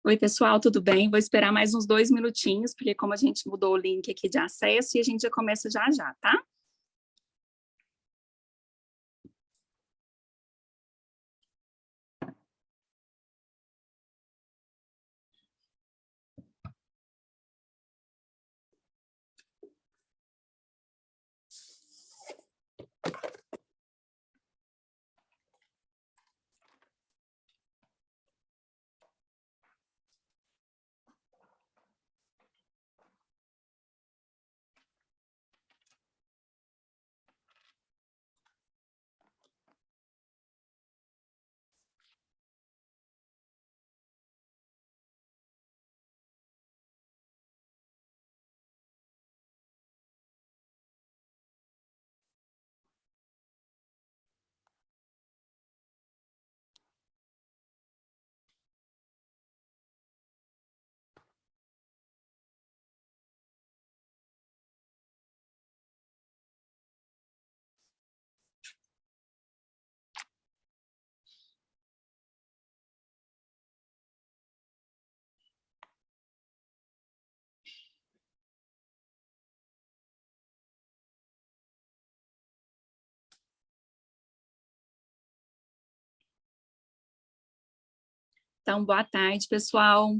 Oi, pessoal, tudo bem? Vou esperar mais uns 2 minutinhos, porque como a gente mudou o link aqui de acesso, e a gente já começa já já, tá? Então, boa tarde, pessoal.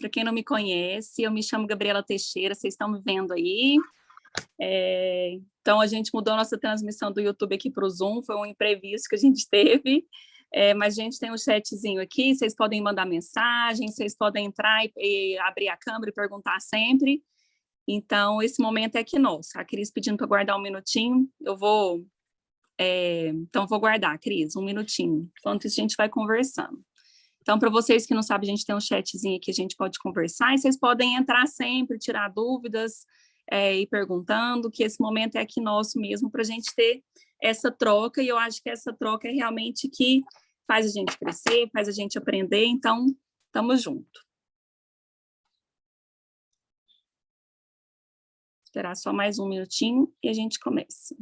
Para quem não me conhece, eu me chamo Gabriela Teixeira, vocês estão me vendo aí. Então, a gente mudou a nossa transmissão do YouTube aqui para o Zoom, foi um imprevisto que a gente teve, mas a gente tem um chatzinho aqui, vocês podem mandar mensagem, vocês podem entrar e abrir a câmera e perguntar sempre. Então, esse momento é aqui nosso. A Cris pedindo para guardar um minutinho, então, vou guardar, Cris, um minutinho, enquanto isso a gente vai conversando. Então, para vocês que não sabem, a gente tem um chatzinho aqui, a gente pode conversar, e vocês podem entrar sempre, tirar dúvidas, ir perguntando, que esse momento é aqui nosso mesmo, para a gente ter essa troca, e eu acho que essa troca é realmente que faz a gente crescer, faz a gente aprender, então, estamos juntos. Esperar só mais um minutinho e a gente começa.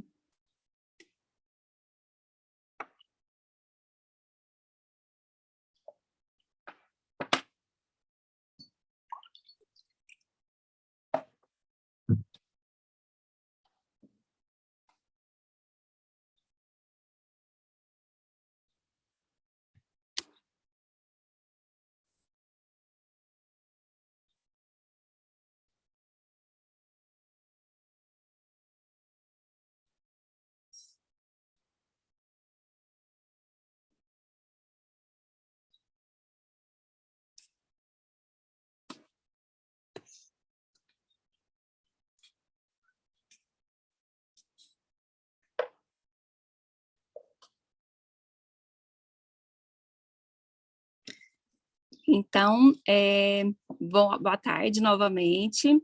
Então, boa tarde novamente.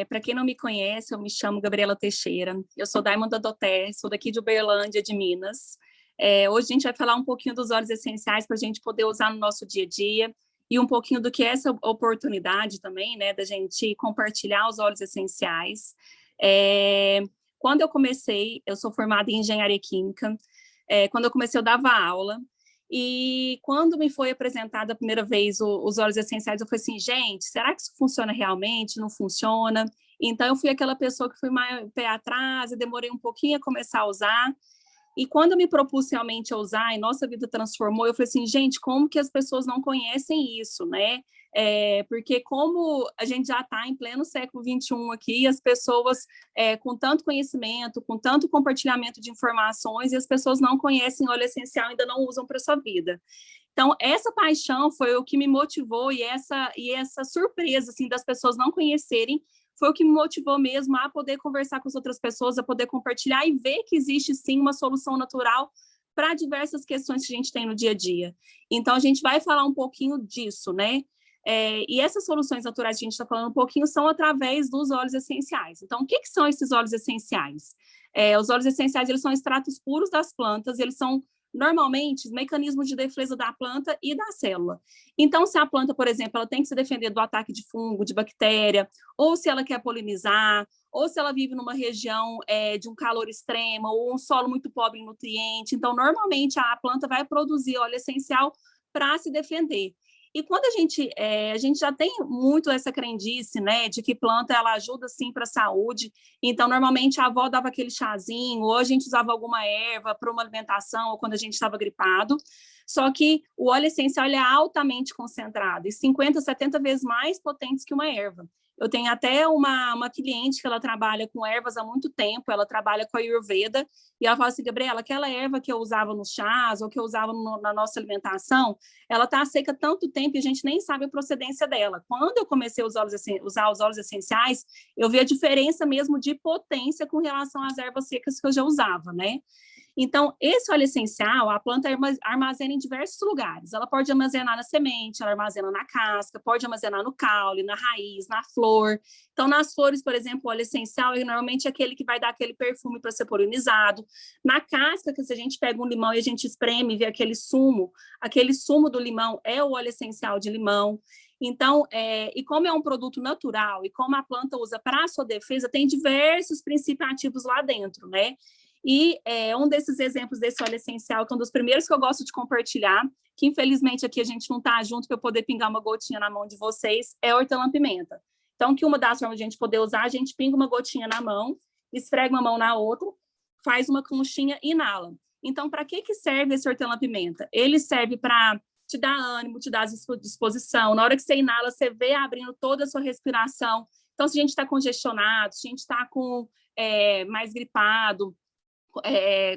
Para quem não me conhece, eu me chamo Gabriela Teixeira, eu sou da Imundodoter, sou daqui de Uberlândia, de Minas. Hoje a gente vai falar um pouquinho dos óleos essenciais para a gente poder usar no nosso dia a dia e um pouquinho do que é essa oportunidade também, né, da gente compartilhar os óleos essenciais. Quando eu comecei, eu sou formada em engenharia química, quando eu comecei eu dava aula, e quando me foi apresentado a primeira vez os óleos essenciais, eu falei assim, gente, será que isso funciona realmente? Não funciona? Então, eu fui aquela pessoa que fui mais pé atrás, e demorei um pouquinho a começar a usar. E quando eu me propus realmente a usar, e nossa vida transformou, eu falei assim, gente, como que as pessoas não conhecem isso, né? Porque como a gente já está em pleno século XXI aqui, as pessoas com tanto conhecimento, com tanto compartilhamento de informações, e as pessoas não conhecem óleo essencial, ainda não usam para a sua vida. Então, essa paixão foi o que me motivou, e essa surpresa, assim, das pessoas não conhecerem, foi o que me motivou mesmo a poder conversar com as outras pessoas, a poder compartilhar e ver que existe, sim, uma solução natural para diversas questões que a gente tem no dia a dia. Então, a gente vai falar um pouquinho disso, né? E essas soluções naturais que a gente está falando um pouquinho são através dos óleos essenciais. Então, o que são esses óleos essenciais? Os óleos essenciais, eles são extratos puros das plantas, eles são normalmente mecanismos de defesa da planta e da célula. Então, se a planta, por exemplo, ela tem que se defender do ataque de fungo, de bactéria, ou se ela quer polinizar, ou se ela vive numa região de um calor extremo, ou um solo muito pobre em nutriente, então, normalmente, a planta vai produzir óleo essencial para se defender. E quando a gente já tem muito essa crendice, né, de que planta ela ajuda sim para a saúde. Então, normalmente a avó dava aquele chazinho, ou a gente usava alguma erva para uma alimentação, ou quando a gente estava gripado. Só que o óleo essencial ele é altamente concentrado, e 50, 70 vezes mais potentes que uma erva. Eu tenho até uma cliente que ela trabalha com ervas há muito tempo, ela trabalha com a Ayurveda, e ela fala assim, Gabriela, aquela erva que eu usava nos chás, ou que eu usava na nossa alimentação, ela está seca tanto tempo e a gente nem sabe a procedência dela. Quando eu comecei a usar os óleos essenciais, eu vi a diferença mesmo de potência com relação às ervas secas que eu já usava, né? Então, esse óleo essencial, a planta armazena em diversos lugares. Ela pode armazenar na semente, ela armazena na casca, pode armazenar no caule, na raiz, na flor. Então, nas flores, por exemplo, o óleo essencial é normalmente aquele que vai dar aquele perfume para ser polinizado. Na casca, que se a gente pega um limão e a gente espreme e vê aquele sumo do limão é o óleo essencial de limão. Então, e como é um produto natural e como a planta usa para a sua defesa, tem diversos princípios ativos lá dentro, né? E um desses exemplos desse óleo essencial, que é um dos primeiros que eu gosto de compartilhar, que infelizmente aqui a gente não está junto para eu poder pingar uma gotinha na mão de vocês, é hortelã-pimenta. Então, que uma das formas de a gente poder usar, a gente pinga uma gotinha na mão, esfrega uma mão na outra, faz uma conchinha e inala. Então, para que serve esse hortelã-pimenta? Ele serve para te dar ânimo, te dar disposição. Na hora que você inala, você vê abrindo toda a sua respiração. Então, se a gente está congestionado, se a gente está mais gripado,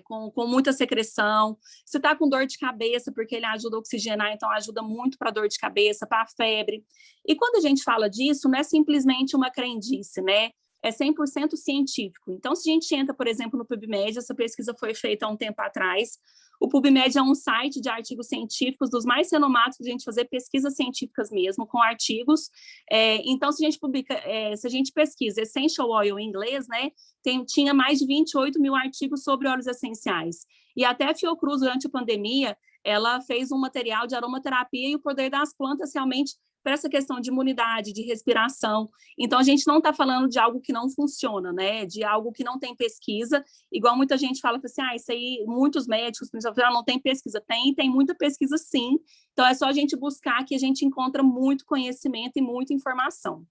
com muita secreção, se está com dor de cabeça, porque ele ajuda a oxigenar, então ajuda muito para dor de cabeça, para febre. E quando a gente fala disso, não é simplesmente uma crendice, né? É 100% científico. Então, se a gente entra, por exemplo, no PubMed, essa pesquisa foi feita há um tempo atrás. O PubMed é um site de artigos científicos dos mais renomados para a gente fazer pesquisas científicas mesmo, com artigos. Então, se a gente pesquisa Essential Oil em inglês, né, tinha mais de 28 mil artigos sobre óleos essenciais. E até a Fiocruz, durante a pandemia, ela fez um material de aromaterapia e o poder das plantas realmente para essa questão de imunidade, de respiração. Então, a gente não está falando de algo que não funciona, né? De algo que não tem pesquisa, igual muita gente fala assim, isso aí, muitos médicos, principalmente, não tem pesquisa. Tem muita pesquisa sim. Então, é só a gente buscar que a gente encontra muito conhecimento e muita informação.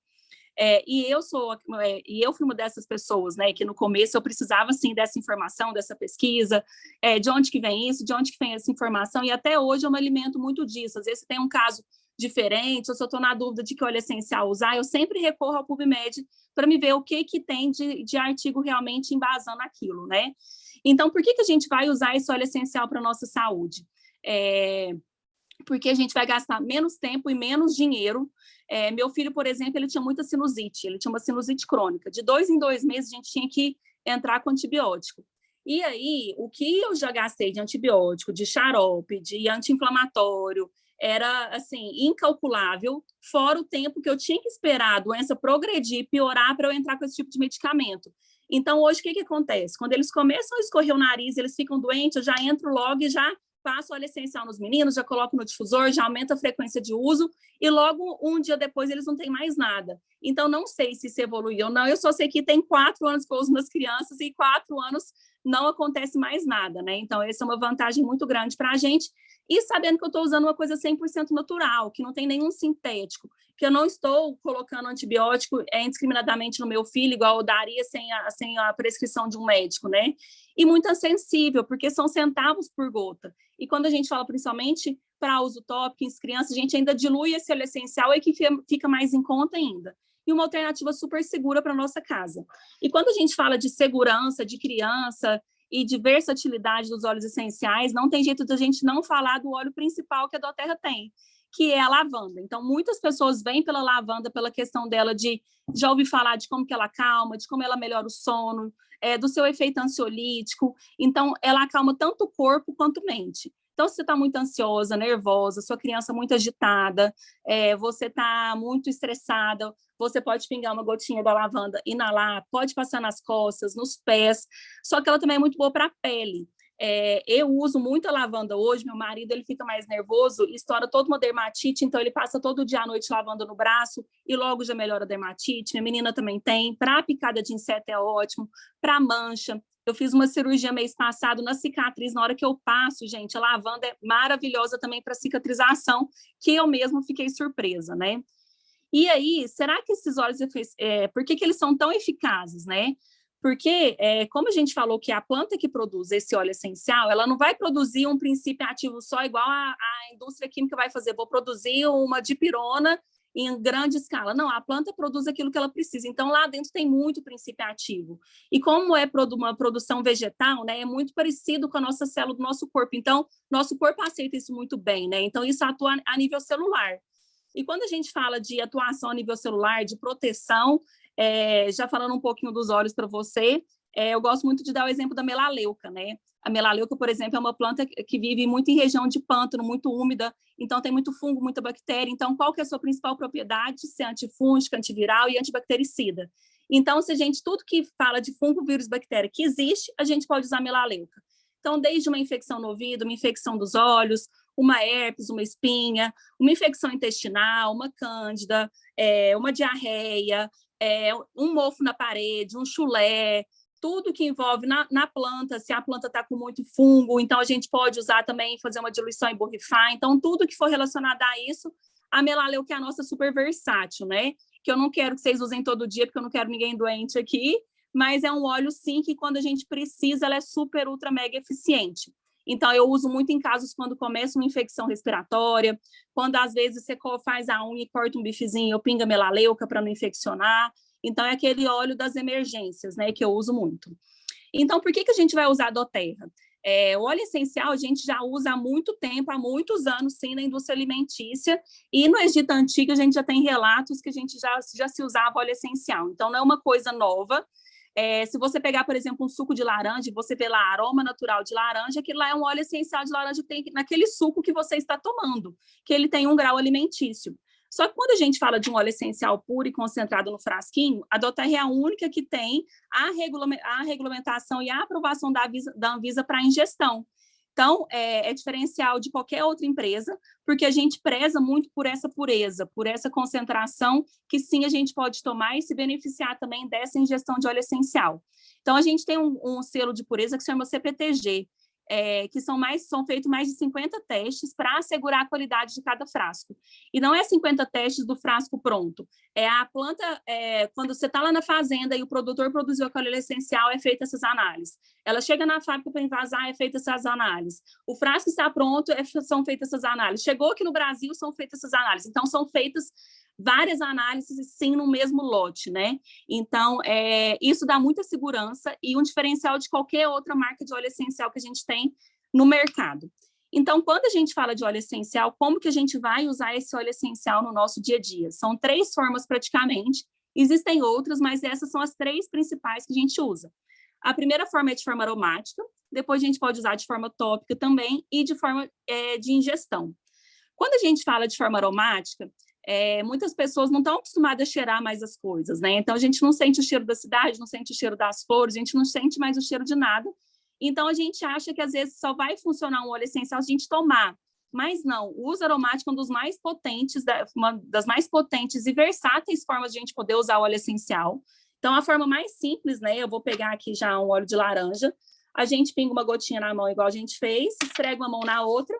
E eu fui uma dessas pessoas, né, que no começo eu precisava, sim, dessa informação, dessa pesquisa, de onde que vem isso, de onde que vem essa informação, e até hoje eu me alimento muito disso. Às vezes tem um caso diferente, ou se eu estou na dúvida de que óleo essencial usar, eu sempre recorro ao PubMed para me ver o que tem de artigo realmente embasando aquilo, né? Então, por que a gente vai usar esse óleo essencial para a nossa saúde? Porque a gente vai gastar menos tempo e menos dinheiro. Meu filho, por exemplo, ele tinha muita sinusite, ele tinha uma sinusite crônica. De 2 em 2 meses, a gente tinha que entrar com antibiótico. E aí, o que eu já gastei de antibiótico, de xarope, de anti-inflamatório, era, assim, incalculável, fora o tempo que eu tinha que esperar a doença progredir, piorar, para eu entrar com esse tipo de medicamento. Então, hoje, o que acontece? Quando eles começam a escorrer o nariz, eles ficam doentes, eu já entro logo e já passo óleo essencial nos meninos, já coloco no difusor, já aumenta a frequência de uso, e logo um dia depois eles não têm mais nada. Então, não sei se isso evoluiu ou não, eu só sei que tem 4 anos que eu uso nas crianças e 4 anos não acontece mais nada, né? Então, essa é uma vantagem muito grande para a gente, e sabendo que eu estou usando uma coisa 100% natural, que não tem nenhum sintético, que eu não estou colocando antibiótico indiscriminadamente no meu filho, igual eu daria sem a prescrição de um médico, né? E muito sensível, porque são centavos por gota. E quando a gente fala principalmente para uso tópico em crianças, a gente ainda dilui esse óleo essencial e que fica mais em conta ainda. E uma alternativa super segura para a nossa casa. E quando a gente fala de segurança de criança e de versatilidade dos óleos essenciais, não tem jeito de a gente não falar do óleo principal que a doTERRA tem, que é a lavanda. Então, muitas pessoas vêm pela lavanda, pela questão dela de já ouvir falar de como que ela acalma, de como ela melhora o sono, do seu efeito ansiolítico. Então, ela acalma tanto o corpo quanto a mente. Então, se você está muito ansiosa, nervosa, sua criança muito agitada, você está muito estressada, você pode pingar uma gotinha da lavanda, inalar, pode passar nas costas, nos pés, só que ela também é muito boa para a pele. Eu uso muito a lavanda hoje, meu marido ele fica mais nervoso, estoura toda uma dermatite, então ele passa todo dia à noite lavanda no braço e logo já melhora a dermatite. Minha menina também tem. Para picada de inseto é ótimo, para mancha. Eu fiz uma cirurgia mês passado na cicatriz, na hora que eu passo, gente, a lavanda é maravilhosa também para cicatrização, que eu mesma fiquei surpresa, né? E aí, será que esses óleos, por que eles são tão eficazes, né? Porque, como a gente falou que a planta que produz esse óleo essencial, ela não vai produzir um princípio ativo só igual a indústria química vai fazer, vou produzir uma dipirona em grande escala. Não, a planta produz aquilo que ela precisa. Então, lá dentro tem muito princípio ativo. E como é uma produção vegetal, né, é muito parecido com a nossa célula do nosso corpo. Então, nosso corpo aceita isso muito bem, né? Então, isso atua a nível celular. E quando a gente fala de atuação a nível celular, de proteção, já falando um pouquinho dos óleos para você, eu gosto muito de dar o exemplo da melaleuca, né? A melaleuca, por exemplo, é uma planta que vive muito em região de pântano, muito úmida, então tem muito fungo, muita bactéria. Então, qual que é a sua principal propriedade? Ser antifúngica, antiviral e antibactericida. Então, se a gente, tudo que fala de fungo, vírus, bactéria que existe, a gente pode usar melaleuca. Então, desde uma infecção no ouvido, uma infecção dos olhos, uma herpes, uma espinha, uma infecção intestinal, uma cândida, uma diarreia, um mofo na parede, um chulé, tudo que envolve na planta, se a planta está com muito fungo, então a gente pode usar também, fazer uma diluição e borrifar. Então, tudo que for relacionado a isso, a melaleuca é a nossa super versátil, né? Que eu não quero que vocês usem todo dia, porque eu não quero ninguém doente aqui, mas é um óleo, sim, que quando a gente precisa, ela é super, ultra, mega eficiente. Então, eu uso muito em casos quando começa uma infecção respiratória, quando às vezes você faz a unha e corta um bifezinho, eu pinga melaleuca para não infeccionar. Então, é aquele óleo das emergências, né, que eu uso muito. Então, por que a gente vai usar a doTERRA? O óleo essencial a gente já usa há muito tempo, há muitos anos, sim, na indústria alimentícia, e no Egito Antigo a gente já tem relatos que a gente já se usava óleo essencial. Então, não é uma coisa nova. Se você pegar, por exemplo, um suco de laranja, você vê lá aroma natural de laranja, aquilo lá é um óleo essencial de laranja que tem naquele suco que você está tomando, que ele tem 1 grau alimentício. Só que quando a gente fala de um óleo essencial puro e concentrado no frasquinho, a doTERRA é a única que tem a regulamentação e a aprovação da Anvisa para ingestão. Então, é diferencial de qualquer outra empresa, porque a gente preza muito por essa pureza, por essa concentração, que sim, a gente pode tomar e se beneficiar também dessa ingestão de óleo essencial. Então, a gente tem um selo de pureza que se chama CPTG, que são feitos mais de 50 testes para assegurar a qualidade de cada frasco. E não é 50 testes do frasco pronto. A planta, quando você está lá na fazenda e o produtor produziu aquele óleo essencial, é feita essas análises. Ela chega na fábrica para envasar, é feita essas análises. O frasco está pronto, são feitas essas análises. Chegou aqui no Brasil, são feitas essas análises. Então, são feitas várias análises, sim, no mesmo lote, né? Então, isso dá muita segurança e um diferencial de qualquer outra marca de óleo essencial que a gente tem no mercado. Então, quando a gente fala de óleo essencial, como que a gente vai usar esse óleo essencial no nosso dia a dia? São 3 formas praticamente, existem outras, mas essas são as 3 principais que a gente usa. A primeira forma é de forma aromática, depois a gente pode usar de forma tópica também e de forma de ingestão. Quando a gente fala de forma aromática, muitas pessoas não estão acostumadas a cheirar mais as coisas, né? Então, a gente não sente o cheiro da cidade, não sente o cheiro das flores, a gente não sente mais o cheiro de nada. Então, a gente acha que, às vezes, só vai funcionar um óleo essencial se a gente tomar. Mas não, o uso aromático é uma das mais potentes e versáteis formas de a gente poder usar o óleo essencial. Então, a forma mais simples, né? Eu vou pegar aqui já um óleo de laranja, a gente pinga uma gotinha na mão, igual a gente fez, esfrega uma mão na outra,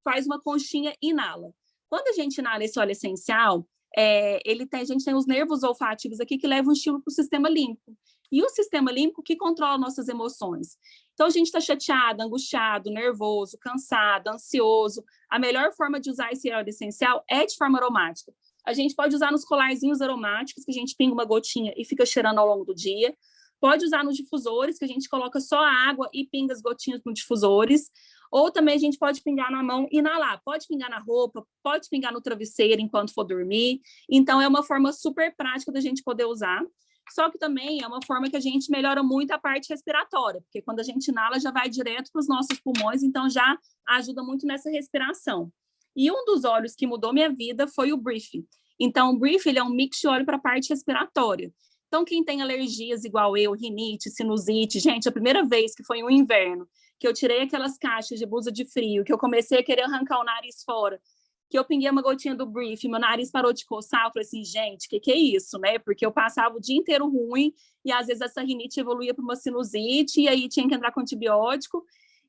faz uma conchinha e inala. Quando a gente inala esse óleo essencial, a gente tem os nervos olfativos aqui que levam o estímulo para o sistema límbico. E o sistema límbico que controla nossas emoções. Então, a gente está chateado, angustiado, nervoso, cansado, ansioso. A melhor forma de usar esse óleo essencial é de forma aromática. A gente pode usar nos colarzinhos aromáticos, que a gente pinga uma gotinha e fica cheirando ao longo do dia. Pode usar nos difusores, que a gente coloca só a água e pinga as gotinhas nos difusores. Ou também a gente pode pingar na mão e inalar. Pode pingar na roupa, pode pingar no travesseiro enquanto for dormir. Então, é uma forma super prática da gente poder usar. Só que também é uma forma que a gente melhora muito a parte respiratória, porque quando a gente inala, já vai direto para os nossos pulmões, então já ajuda muito nessa respiração. E um dos óleos que mudou minha vida foi o Brief. Então, o Brief, ele é um mix de óleo para a parte respiratória. Então, quem tem alergias igual eu, rinite, sinusite, gente, a primeira vez que foi um inverno, que eu tirei aquelas caixas de blusa de frio, que eu comecei a querer arrancar o nariz fora, que eu pinguei uma gotinha do Brief, meu nariz parou de coçar, eu falei assim, gente, que é isso, né? Porque eu passava o dia inteiro ruim, e às vezes essa rinite evoluía para uma sinusite, e aí tinha que entrar com antibiótico.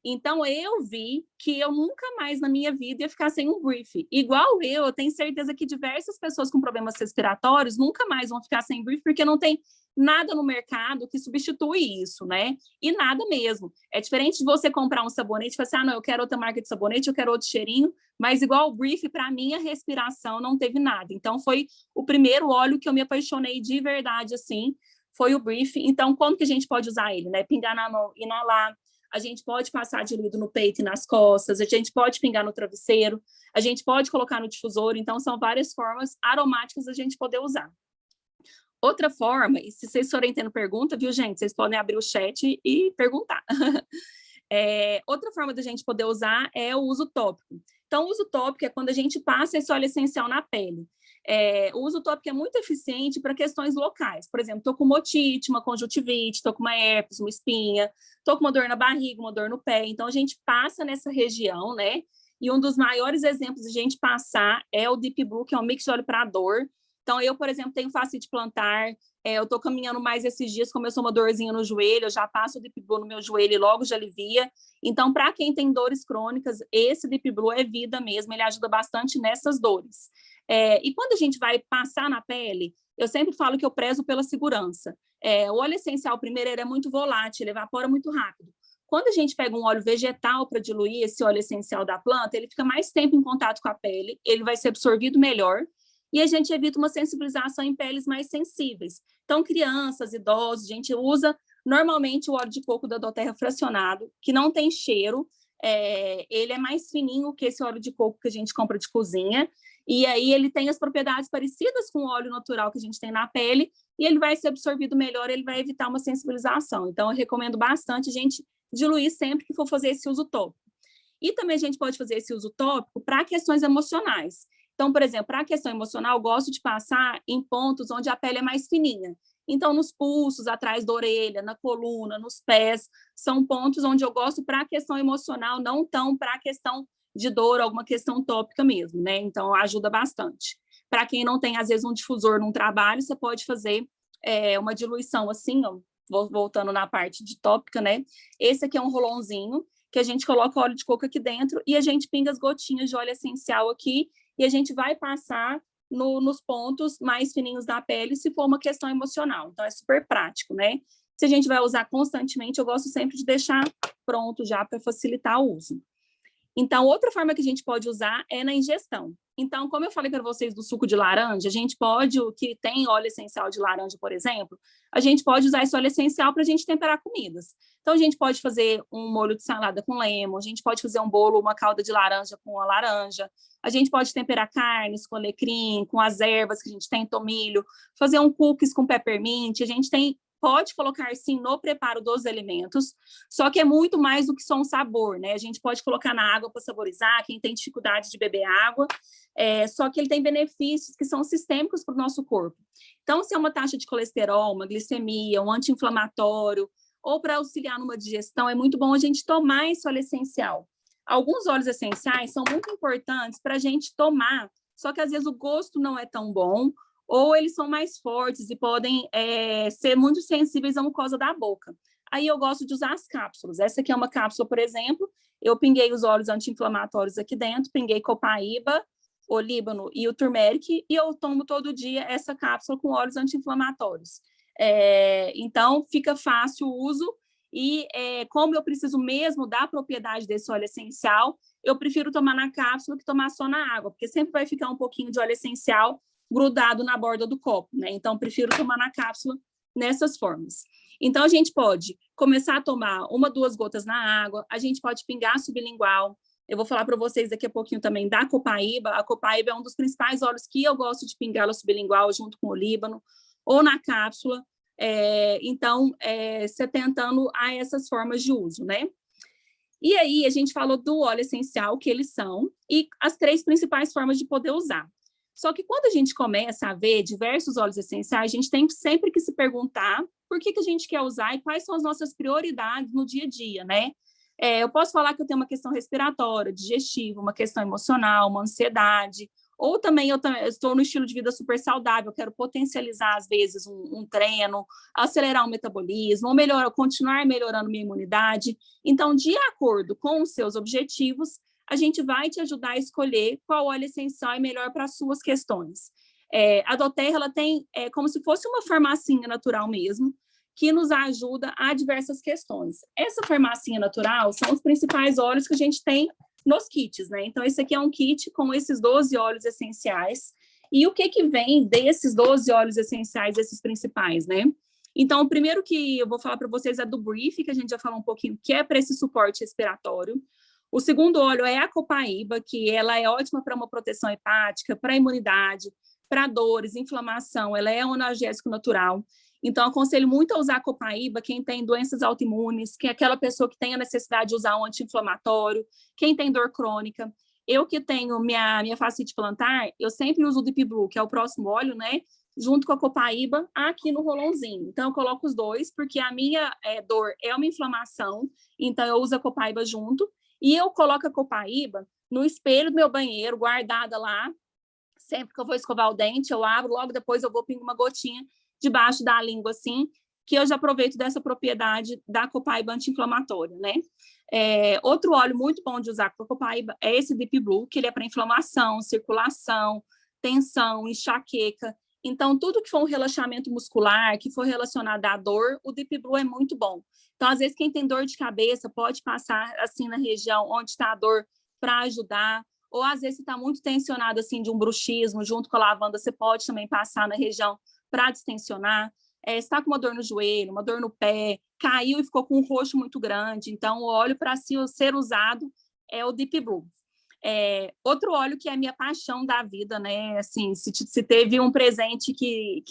Então, eu vi que eu nunca mais na minha vida ia ficar sem um Brief. Igual eu tenho certeza que diversas pessoas com problemas respiratórios nunca mais vão ficar sem Brief, porque não tem nada no mercado que substitui isso, né? E nada mesmo. É diferente de você comprar um sabonete e falar assim, ah, não, eu quero outra marca de sabonete, eu quero outro cheirinho, mas igual o Brief, para mim, a respiração não teve nada. Então, foi o primeiro óleo que eu me apaixonei de verdade, assim, foi o Brief. Então, como que a gente pode usar ele, né? Pingar na mão, inalar, a gente pode passar diluído no peito e nas costas, a gente pode pingar no travesseiro, a gente pode colocar no difusor, então são várias formas aromáticas da gente poder usar. Outra forma, e se vocês forem tendo pergunta, viu, gente, vocês podem abrir o chat e perguntar. Outra forma da gente poder usar é o uso tópico. Então, o uso tópico é quando a gente passa esse óleo essencial na pele. O uso tópico é muito eficiente para questões locais. Por exemplo, estou com uma otite, uma conjuntivite, estou com uma herpes, uma espinha, estou com uma dor na barriga, uma dor no pé. Então, a gente passa nessa região, né? E um dos maiores exemplos de a gente passar é o Deep Blue, que é um mix de óleo para dor. Então, eu, por exemplo, tenho fascite plantar, eu estou caminhando mais esses dias, começou uma dorzinha no joelho, eu já passo o Deep Blue no meu joelho e logo já alivia. Então, para quem tem dores crônicas, esse Deep Blue é vida mesmo, ele ajuda bastante nessas dores. E quando a gente vai passar na pele, eu sempre falo que eu prezo pela segurança. O óleo essencial, primeiro, ele é muito volátil, ele evapora muito rápido. Quando a gente pega um óleo vegetal para diluir esse óleo essencial da planta, ele fica mais tempo em contato com a pele, ele vai ser absorvido melhor, e a gente evita uma sensibilização em peles mais sensíveis. Então, crianças, idosos, a gente usa normalmente o óleo de coco da doTERRA fracionado, que não tem cheiro, ele é mais fininho que esse óleo de coco que a gente compra de cozinha, e aí ele tem as propriedades parecidas com o óleo natural que a gente tem na pele, e ele vai ser absorvido melhor, ele vai evitar uma sensibilização. Então, eu recomendo bastante a gente diluir sempre que for fazer esse uso tópico. E também a gente pode fazer esse uso tópico para questões emocionais. Então, por exemplo, para a questão emocional, eu gosto de passar em pontos onde a pele é mais fininha. Então, nos pulsos, atrás da orelha, na coluna, nos pés, são pontos onde eu gosto para a questão emocional, não tão para a questão de dor, alguma questão tópica mesmo, né? Então, ajuda bastante. Para quem não tem, às vezes, um difusor num trabalho, você pode fazer uma diluição assim, ó, voltando na parte de tópica, né? Esse aqui é um rolãozinho, que a gente coloca óleo de coco aqui dentro e a gente pinga as gotinhas de óleo essencial aqui e a gente vai passar nos pontos mais fininhos da pele se for uma questão emocional. Então, é super prático, né? Se a gente vai usar constantemente, eu gosto sempre de deixar pronto já para facilitar o uso. Então, outra forma que a gente pode usar é na ingestão. Então, como eu falei para vocês do suco de laranja, a gente pode, o que tem óleo essencial de laranja, por exemplo, a gente pode usar esse óleo essencial para a gente temperar comidas. Então, a gente pode fazer um molho de salada com lemon, a gente pode fazer um bolo, uma calda de laranja com a laranja, a gente pode temperar carnes com alecrim, com as ervas que a gente tem, tomilho, fazer um cookies com peppermint, a gente pode colocar, sim, no preparo dos alimentos, só que é muito mais do que só um sabor, né? A gente pode colocar na água para saborizar, quem tem dificuldade de beber água, só que ele tem benefícios que são sistêmicos para o nosso corpo. Então, se é uma taxa de colesterol, uma glicemia, um anti-inflamatório, ou para auxiliar numa digestão, é muito bom a gente tomar esse óleo essencial. Alguns óleos essenciais são muito importantes para a gente tomar, só que às vezes o gosto não é tão bom, ou eles são mais fortes e podem ser muito sensíveis à mucosa da boca. Aí eu gosto de usar as cápsulas. Essa aqui é uma cápsula, por exemplo, eu pinguei os óleos anti-inflamatórios aqui dentro, pinguei copaíba, olíbano e o turmeric, e eu tomo todo dia essa cápsula com óleos anti-inflamatórios. Então, fica fácil o uso, e como eu preciso mesmo da propriedade desse óleo essencial, eu prefiro tomar na cápsula que tomar só na água, porque sempre vai ficar um pouquinho de óleo essencial grudado na borda do copo, né? Então, prefiro tomar na cápsula nessas formas. Então, a gente pode começar a tomar 1, 2 gotas na água, a gente pode pingar sublingual. Eu vou falar para vocês daqui a pouquinho também da copaíba. A copaíba é um dos principais óleos que eu gosto de pingar ela sublingual junto com o olíbano, ou na cápsula. Então, você tentando a essas formas de uso, né? E aí, a gente falou do óleo essencial, que eles são, e as 3 principais formas de poder usar. Só que quando a gente começa a ver diversos óleos essenciais, a gente tem sempre que se perguntar por que a gente quer usar e quais são as nossas prioridades no dia a dia, né? Eu posso falar que eu tenho uma questão respiratória, digestiva, uma questão emocional, uma ansiedade, ou também eu estou no estilo de vida super saudável, eu quero potencializar, às vezes, um treino, acelerar o metabolismo, ou continuar melhorando minha imunidade. Então, de acordo com os seus objetivos, a gente vai te ajudar a escolher qual óleo essencial é melhor para as suas questões. A doTERRA, ela tem como se fosse uma farmacinha natural mesmo, que nos ajuda a diversas questões. Essa farmacinha natural são os principais óleos que a gente tem nos kits, né? Então, esse aqui é um kit com esses 12 óleos essenciais. E o que vem desses 12 óleos essenciais, esses principais, né? Então, o primeiro que eu vou falar para vocês é do Brief, que a gente já falou um pouquinho, que é para esse suporte respiratório. O segundo óleo é a copaíba, que ela é ótima para uma proteção hepática, para imunidade, para dores, inflamação, ela é um analgésico natural. Então, aconselho muito a usar a copaíba quem tem doenças autoimunes, que é aquela pessoa que tem a necessidade de usar um anti-inflamatório, quem tem dor crônica. Eu que tenho minha fascite plantar, eu sempre uso o Deep Blue, que é o próximo óleo, né? Junto com a copaíba, aqui no rolãozinho. Então, eu coloco os dois, porque a minha dor é uma inflamação, então eu uso a copaíba junto, e eu coloco a copaíba no espelho do meu banheiro, guardada lá. Sempre que eu vou escovar o dente, eu abro, logo depois eu vou pingar uma gotinha debaixo da língua, assim, que eu já aproveito dessa propriedade da copaíba anti-inflamatória, né? Outro óleo muito bom de usar com a copaíba é esse Deep Blue, que ele é para inflamação, circulação, tensão, enxaqueca. Então, tudo que for um relaxamento muscular, que for relacionado à dor, o Deep Blue é muito bom. Então, às vezes, quem tem dor de cabeça pode passar, assim, na região onde está a dor para ajudar. Ou, às vezes, se está muito tensionado, assim, de um bruxismo, junto com a lavanda, você pode também passar na região para distensionar. Se está com uma dor no joelho, uma dor no pé, caiu e ficou com um roxo muito grande, então o óleo para ser usado é o Deep Blue. Outro óleo que é a minha paixão da vida, né? Assim, se teve um presente que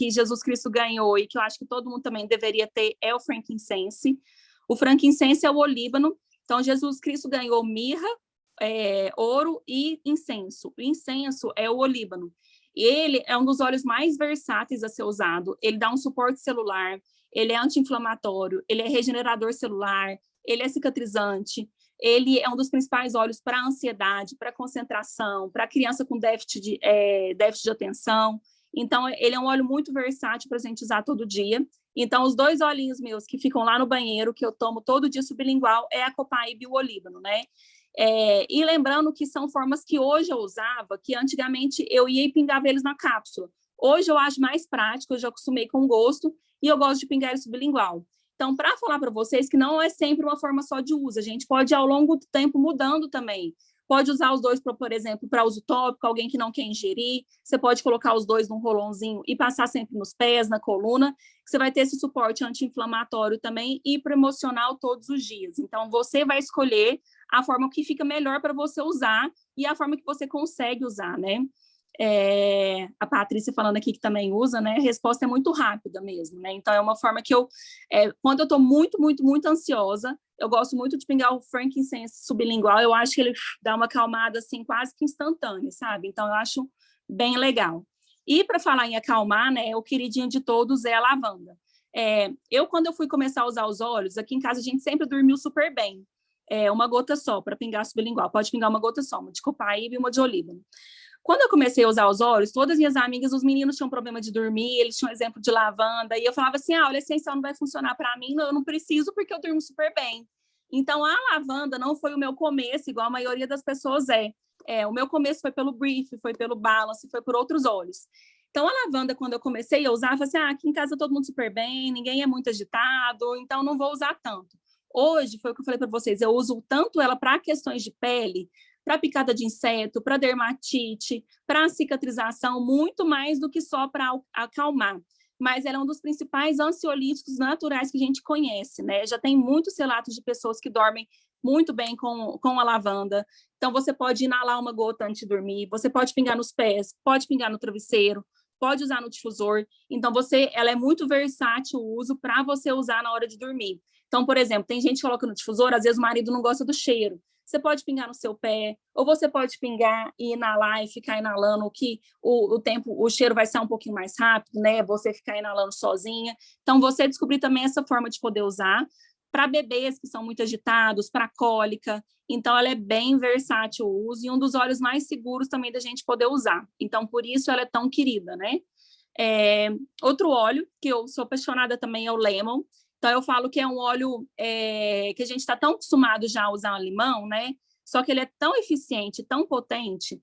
Jesus Cristo ganhou e que eu acho que todo mundo também deveria ter, é o frankincense. O frankincense é o olíbano, então Jesus Cristo ganhou mirra, ouro e incenso. O incenso é o olíbano. E ele é um dos óleos mais versáteis a ser usado. Ele dá um suporte celular, ele é anti-inflamatório, ele é regenerador celular, ele é cicatrizante, ele é um dos principais óleos para ansiedade, para concentração, para criança com déficit de atenção. Então, ele é um óleo muito versátil para a gente usar todo dia. Então, os dois olhinhos meus que ficam lá no banheiro, que eu tomo todo dia sublingual, é a copaíba e o olíbano, né? E lembrando que são formas que hoje eu usava, que antigamente eu ia e pingava eles na cápsula. Hoje eu acho mais prático, eu já acostumei com gosto, e eu gosto de pingar ele sublingual. Então, para falar para vocês que não é sempre uma forma só de uso, a gente pode, ao longo do tempo, mudando também. Pode usar os dois, por exemplo, para uso tópico, alguém que não quer ingerir. Você pode colocar os dois num rolãozinho e passar sempre nos pés, na coluna, que você vai ter esse suporte anti-inflamatório também e promocional todos os dias. Então, você vai escolher a forma que fica melhor para você usar e a forma que você consegue usar, né? A Patrícia falando aqui que também usa, né? A resposta é muito rápida mesmo, né? Então, é uma forma que quando eu estou muito, muito, muito ansiosa, eu gosto muito de pingar o frankincense sublingual, eu acho que ele dá uma acalmada, assim, quase que instantânea, sabe? Então, eu acho bem legal. E para falar em acalmar, né, o queridinho de todos é a lavanda. Quando eu fui começar a usar os óleos, aqui em casa a gente sempre dormiu super bem. Uma gota só para pingar sublingual, pode pingar uma gota só, uma de copaíba e uma de olíbano. Quando eu comecei a usar os óleos, todas as minhas amigas, os meninos tinham problema de dormir, eles tinham exemplo de lavanda, e eu falava assim, óleo essencial não vai funcionar para mim, eu não preciso porque eu durmo super bem. Então, a lavanda não foi o meu começo, igual a maioria das pessoas o meu começo foi pelo Brief, foi pelo Balance, foi por outros óleos. Então, a lavanda, quando eu comecei a usar, eu falei assim, aqui em casa todo mundo super bem, ninguém é muito agitado, então não vou usar tanto. Hoje, foi o que eu falei para vocês, eu uso tanto ela para questões de pele, para picada de inseto, para dermatite, para cicatrização, muito mais do que só para acalmar. Mas ela é um dos principais ansiolíticos naturais que a gente conhece, né? Já tem muitos relatos de pessoas que dormem muito bem com a lavanda. Então, você pode inalar uma gota antes de dormir, você pode pingar nos pés, pode pingar no travesseiro, pode usar no difusor. Então, ela é muito versátil o uso para você usar na hora de dormir. Então, por exemplo, tem gente que coloca no difusor, às vezes o marido não gosta do cheiro. Você pode pingar no seu pé, ou você pode pingar e inalar e ficar inalando, que o cheiro vai ser um pouquinho mais rápido, né? Você ficar inalando sozinha. Então, você descobrir também essa forma de poder usar. para bebês que são muito agitados, para cólica. Então, ela é bem versátil o uso e um dos óleos mais seguros também da gente poder usar. Então, por isso ela é tão querida, né? Outro óleo que eu sou apaixonada também é o lemon. Então, eu falo que é um óleo que a gente está tão acostumado já a usar o limão, né? Só que ele é tão eficiente, tão potente,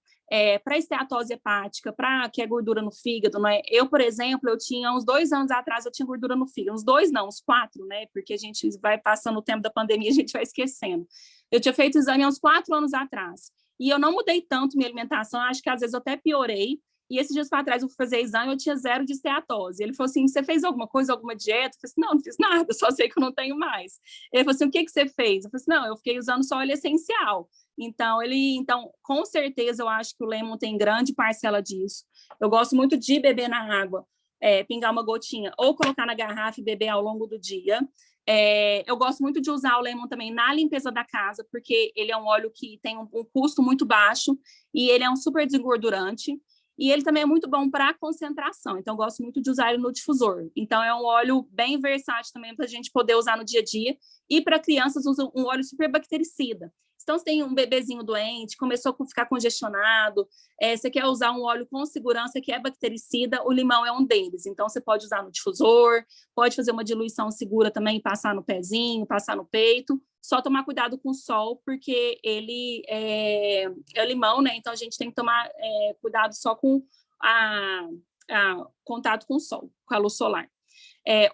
para esteatose hepática, para que é gordura no fígado, né? Eu, por exemplo, eu tinha uns 2 anos atrás, eu tinha gordura no fígado. Uns 2 não, uns 4, né? Porque a gente vai passando o tempo da pandemia, a gente vai esquecendo. Eu tinha feito exame há uns 4 anos atrás. E eu não mudei tanto minha alimentação, acho que às vezes eu até piorei. E esses dias para trás eu fui fazer exame, eu tinha 0 de esteatose. Ele falou assim, você fez alguma coisa, alguma dieta? Eu falei assim, não, não fiz nada, só sei que eu não tenho mais. Ele falou assim, o que você fez? Eu falei assim, não, eu fiquei usando só óleo essencial. Então, com certeza, eu acho que o lemon tem grande parcela disso. Eu gosto muito de beber na água, pingar uma gotinha, ou colocar na garrafa e beber ao longo do dia. Eu gosto muito de usar o lemon também na limpeza da casa, porque ele é um óleo que tem um custo muito baixo e ele é um super desengordurante. E ele também é muito bom para concentração, então eu gosto muito de usar ele no difusor. Então é um óleo bem versátil também para a gente poder usar no dia a dia. E para crianças, usa um óleo super bactericida. Então, se tem um bebezinho doente, começou a ficar congestionado, você quer usar um óleo com segurança que é bactericida, o limão é um deles. Então, você pode usar no difusor, pode fazer uma diluição segura também, passar no pezinho, passar no peito. Só tomar cuidado com o sol, porque ele é limão, né? Então, a gente tem que tomar cuidado só com contato com o sol, com a luz solar.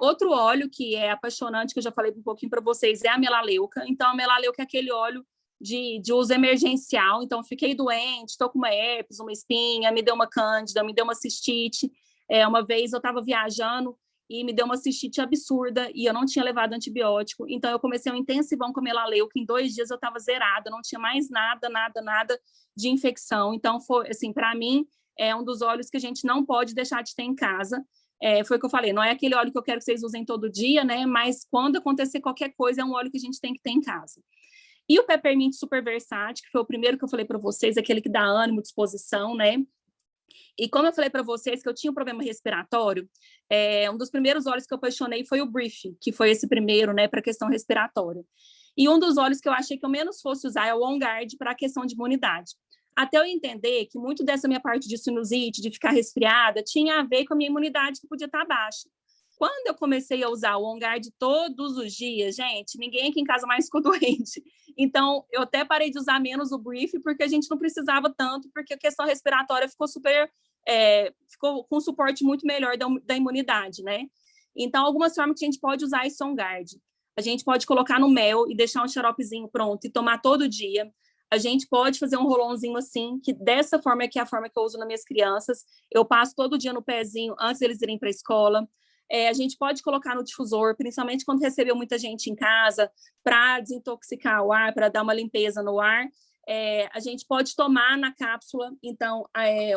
Outro óleo que é apaixonante, que eu já falei um pouquinho para vocês, é a melaleuca. Então, a melaleuca é aquele óleo de uso emergencial. Então, fiquei doente, estou com uma herpes, uma espinha, me deu uma cândida, me deu uma cistite. Uma vez eu estava viajando e me deu uma cistite absurda e eu não tinha levado antibiótico. Então, eu comecei um intensivão com a melaleuca. Em 2 dias eu estava zerada, não tinha mais nada de infecção. Então, foi, assim, para mim, é um dos óleos que a gente não pode deixar de ter em casa. Foi o que eu falei, não é aquele óleo que eu quero que vocês usem todo dia, né? Mas quando acontecer qualquer coisa, é um óleo que a gente tem que ter em casa. E o Peppermint Super Versátil, que foi o primeiro que eu falei para vocês, aquele que dá ânimo, disposição, né? E como eu falei para vocês que eu tinha um problema respiratório, um dos primeiros óleos que eu apaixonei foi o Brief, que foi esse primeiro, né, para a questão respiratória. E um dos óleos que eu achei que eu menos fosse usar é o On Guard para a questão de imunidade. Até eu entender que muito dessa minha parte de sinusite, de ficar resfriada, tinha a ver com a minha imunidade que podia estar baixa. Quando eu comecei a usar o On Guard todos os dias, gente, ninguém aqui em casa mais ficou doente. Então, eu até parei de usar menos o Brief, porque a gente não precisava tanto, porque a questão respiratória ficou ficou com um suporte muito melhor da imunidade, né? Então, algumas formas que a gente pode usar esse On Guard. A gente pode colocar no mel e deixar um xaropezinho pronto e tomar todo dia. A gente pode fazer um rolãozinho assim, que dessa forma é que é a forma que eu uso nas minhas crianças. Eu passo todo dia no pezinho antes deles irem para a escola. A gente pode colocar no difusor, principalmente quando recebeu muita gente em casa, para desintoxicar o ar, para dar uma limpeza no ar. A gente pode tomar na cápsula. Então,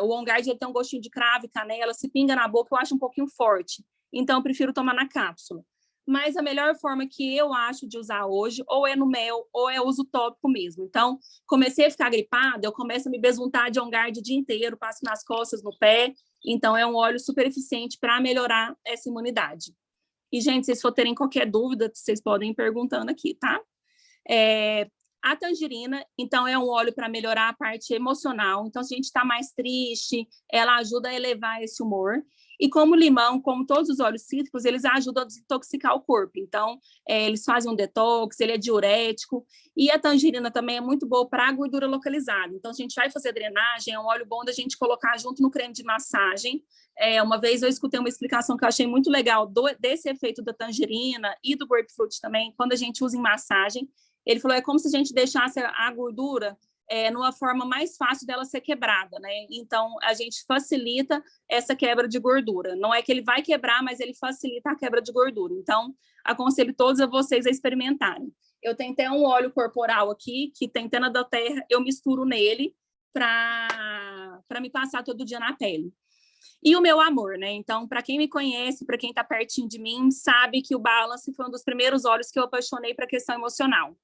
o On Guard tem um gostinho de cravo e canela, se pinga na boca, eu acho um pouquinho forte. Então, eu prefiro tomar na cápsula. Mas a melhor forma que eu acho de usar hoje, ou é no mel, ou é uso tópico mesmo. Então, comecei a ficar gripada, eu começo a me besuntar de On Guard o dia inteiro, passo nas costas, no pé. Então, é um óleo super eficiente para melhorar essa imunidade. E, gente, se vocês for terem qualquer dúvida, vocês podem ir perguntando aqui, tá? A tangerina, então, é um óleo para melhorar a parte emocional. Então, se a gente está mais triste, ela ajuda a elevar esse humor. E como o limão, como todos os óleos cítricos, eles ajudam a desintoxicar o corpo. Então, eles fazem um detox, ele é diurético. E a tangerina também é muito boa para a gordura localizada. Então, se a gente vai fazer drenagem, é um óleo bom da gente colocar junto no creme de massagem. Uma vez eu escutei uma explicação que eu achei muito legal desse efeito da tangerina e do grapefruit também, quando a gente usa em massagem. Ele falou, é como se a gente deixasse a gordura numa forma mais fácil dela ser quebrada, né? Então, a gente facilita essa quebra de gordura. Não é que ele vai quebrar, mas ele facilita a quebra de gordura. Então, aconselho todos a vocês a experimentarem. Eu tenho até um óleo corporal aqui, que tem Tena da Terra, eu misturo nele para me passar todo dia na pele. E o meu amor, né? Então, para quem me conhece, para quem está pertinho de mim, sabe que o Balance foi um dos primeiros óleos que eu apaixonei para a questão emocional.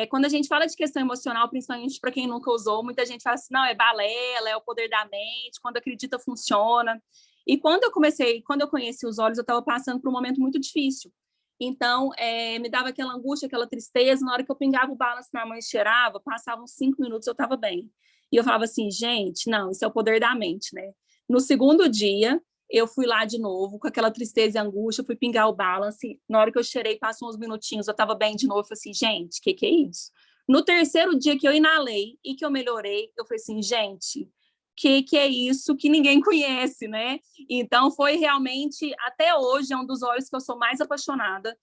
Quando a gente fala de questão emocional, principalmente para quem nunca usou, muita gente fala assim, não, é balela, é o poder da mente, quando acredita funciona. E quando eu conheci os óleos, eu estava passando por um momento muito difícil. Então, me dava aquela angústia, aquela tristeza. Na hora que eu pingava o balance na mão e cheirava, passavam 5 minutos, eu estava bem. E eu falava assim, gente, não, isso é o poder da mente, né? No segundo dia, eu fui lá de novo, com aquela tristeza e angústia, fui pingar o balance. Na hora que eu cheirei, passou uns minutinhos, eu estava bem de novo. Eu falei assim, gente, que é isso? No terceiro dia que eu inalei e que eu melhorei, eu falei assim, gente, que é isso que ninguém conhece, né? Então, foi realmente, até hoje, é um dos óleos que eu sou mais apaixonada.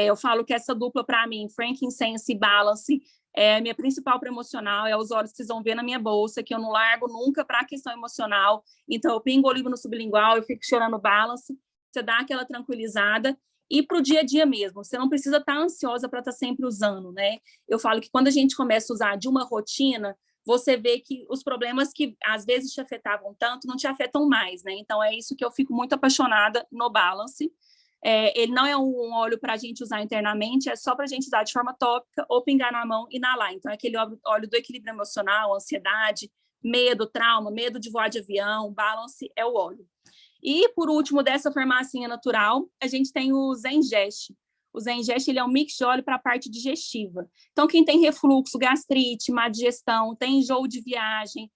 Eu falo que essa dupla, para mim, Frankincense e Balance, é a minha principal para emocional, é os óleos que vocês vão ver na minha bolsa, que eu não largo nunca para a questão emocional. Então, eu pingo oliva no sublingual, eu fico cheirando Balance, você dá aquela tranquilizada. E para o dia a dia mesmo, você não precisa estar ansiosa para estar sempre usando, né? Eu falo que quando a gente começa a usar de uma rotina, você vê que os problemas que às vezes te afetavam tanto não te afetam mais, né? Então é isso que eu fico muito apaixonada no Balance. Ele não é um óleo para a gente usar internamente, é só para a gente usar de forma tópica ou pingar na mão e inalar. Então é aquele óleo do equilíbrio emocional, ansiedade, medo, trauma, medo de voar de avião. Balance é o óleo. E, por último, dessa farmacinha natural, a gente tem o Zengest. O Zengest, ele é um mix de óleo para a parte digestiva. Então, quem tem refluxo, gastrite, má digestão, tem enjoo de viagem,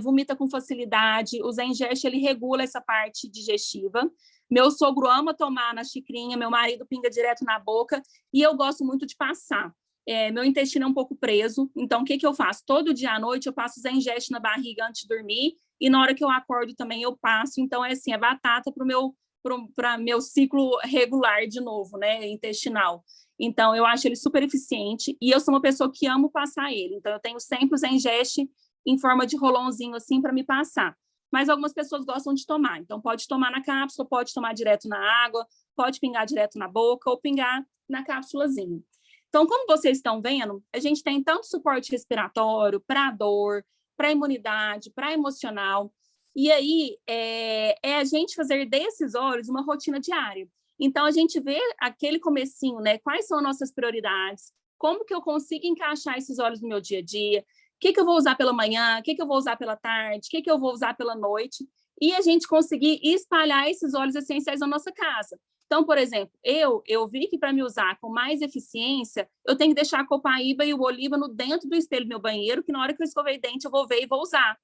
vomita com facilidade, o Zengest, ele regula essa parte digestiva. Meu sogro ama tomar na xicrinha, meu marido pinga direto na boca, e eu gosto muito de passar. Meu intestino é um pouco preso, então o que eu faço? Todo dia à noite eu passo Zengest na barriga antes de dormir, e na hora que eu acordo também eu passo. Então, é assim, é batata para meu ciclo regular de novo, né, intestinal. Então, eu acho ele super eficiente, e eu sou uma pessoa que amo passar ele. Então, eu tenho sempre o Zengest em forma de rolãozinho, assim, para me passar. Mas algumas pessoas gostam de tomar. Então, pode tomar na cápsula, pode tomar direto na água, pode pingar direto na boca ou pingar na cápsulazinha. Então, como vocês estão vendo, a gente tem tanto suporte respiratório, para dor, para imunidade, para emocional. E aí, é a gente fazer desses óleos uma rotina diária. Então, a gente vê aquele comecinho, né? Quais são as nossas prioridades? Como que eu consigo encaixar esses óleos no meu dia a dia? O que eu vou usar pela manhã? O que eu vou usar pela tarde? O que eu vou usar pela noite? E a gente conseguir espalhar esses óleos essenciais na nossa casa. Então, por exemplo, eu vi que para me usar com mais eficiência, eu tenho que deixar a copaíba e o olíbano dentro do espelho do meu banheiro, que na hora que eu escovei dente eu vou ver e vou usar.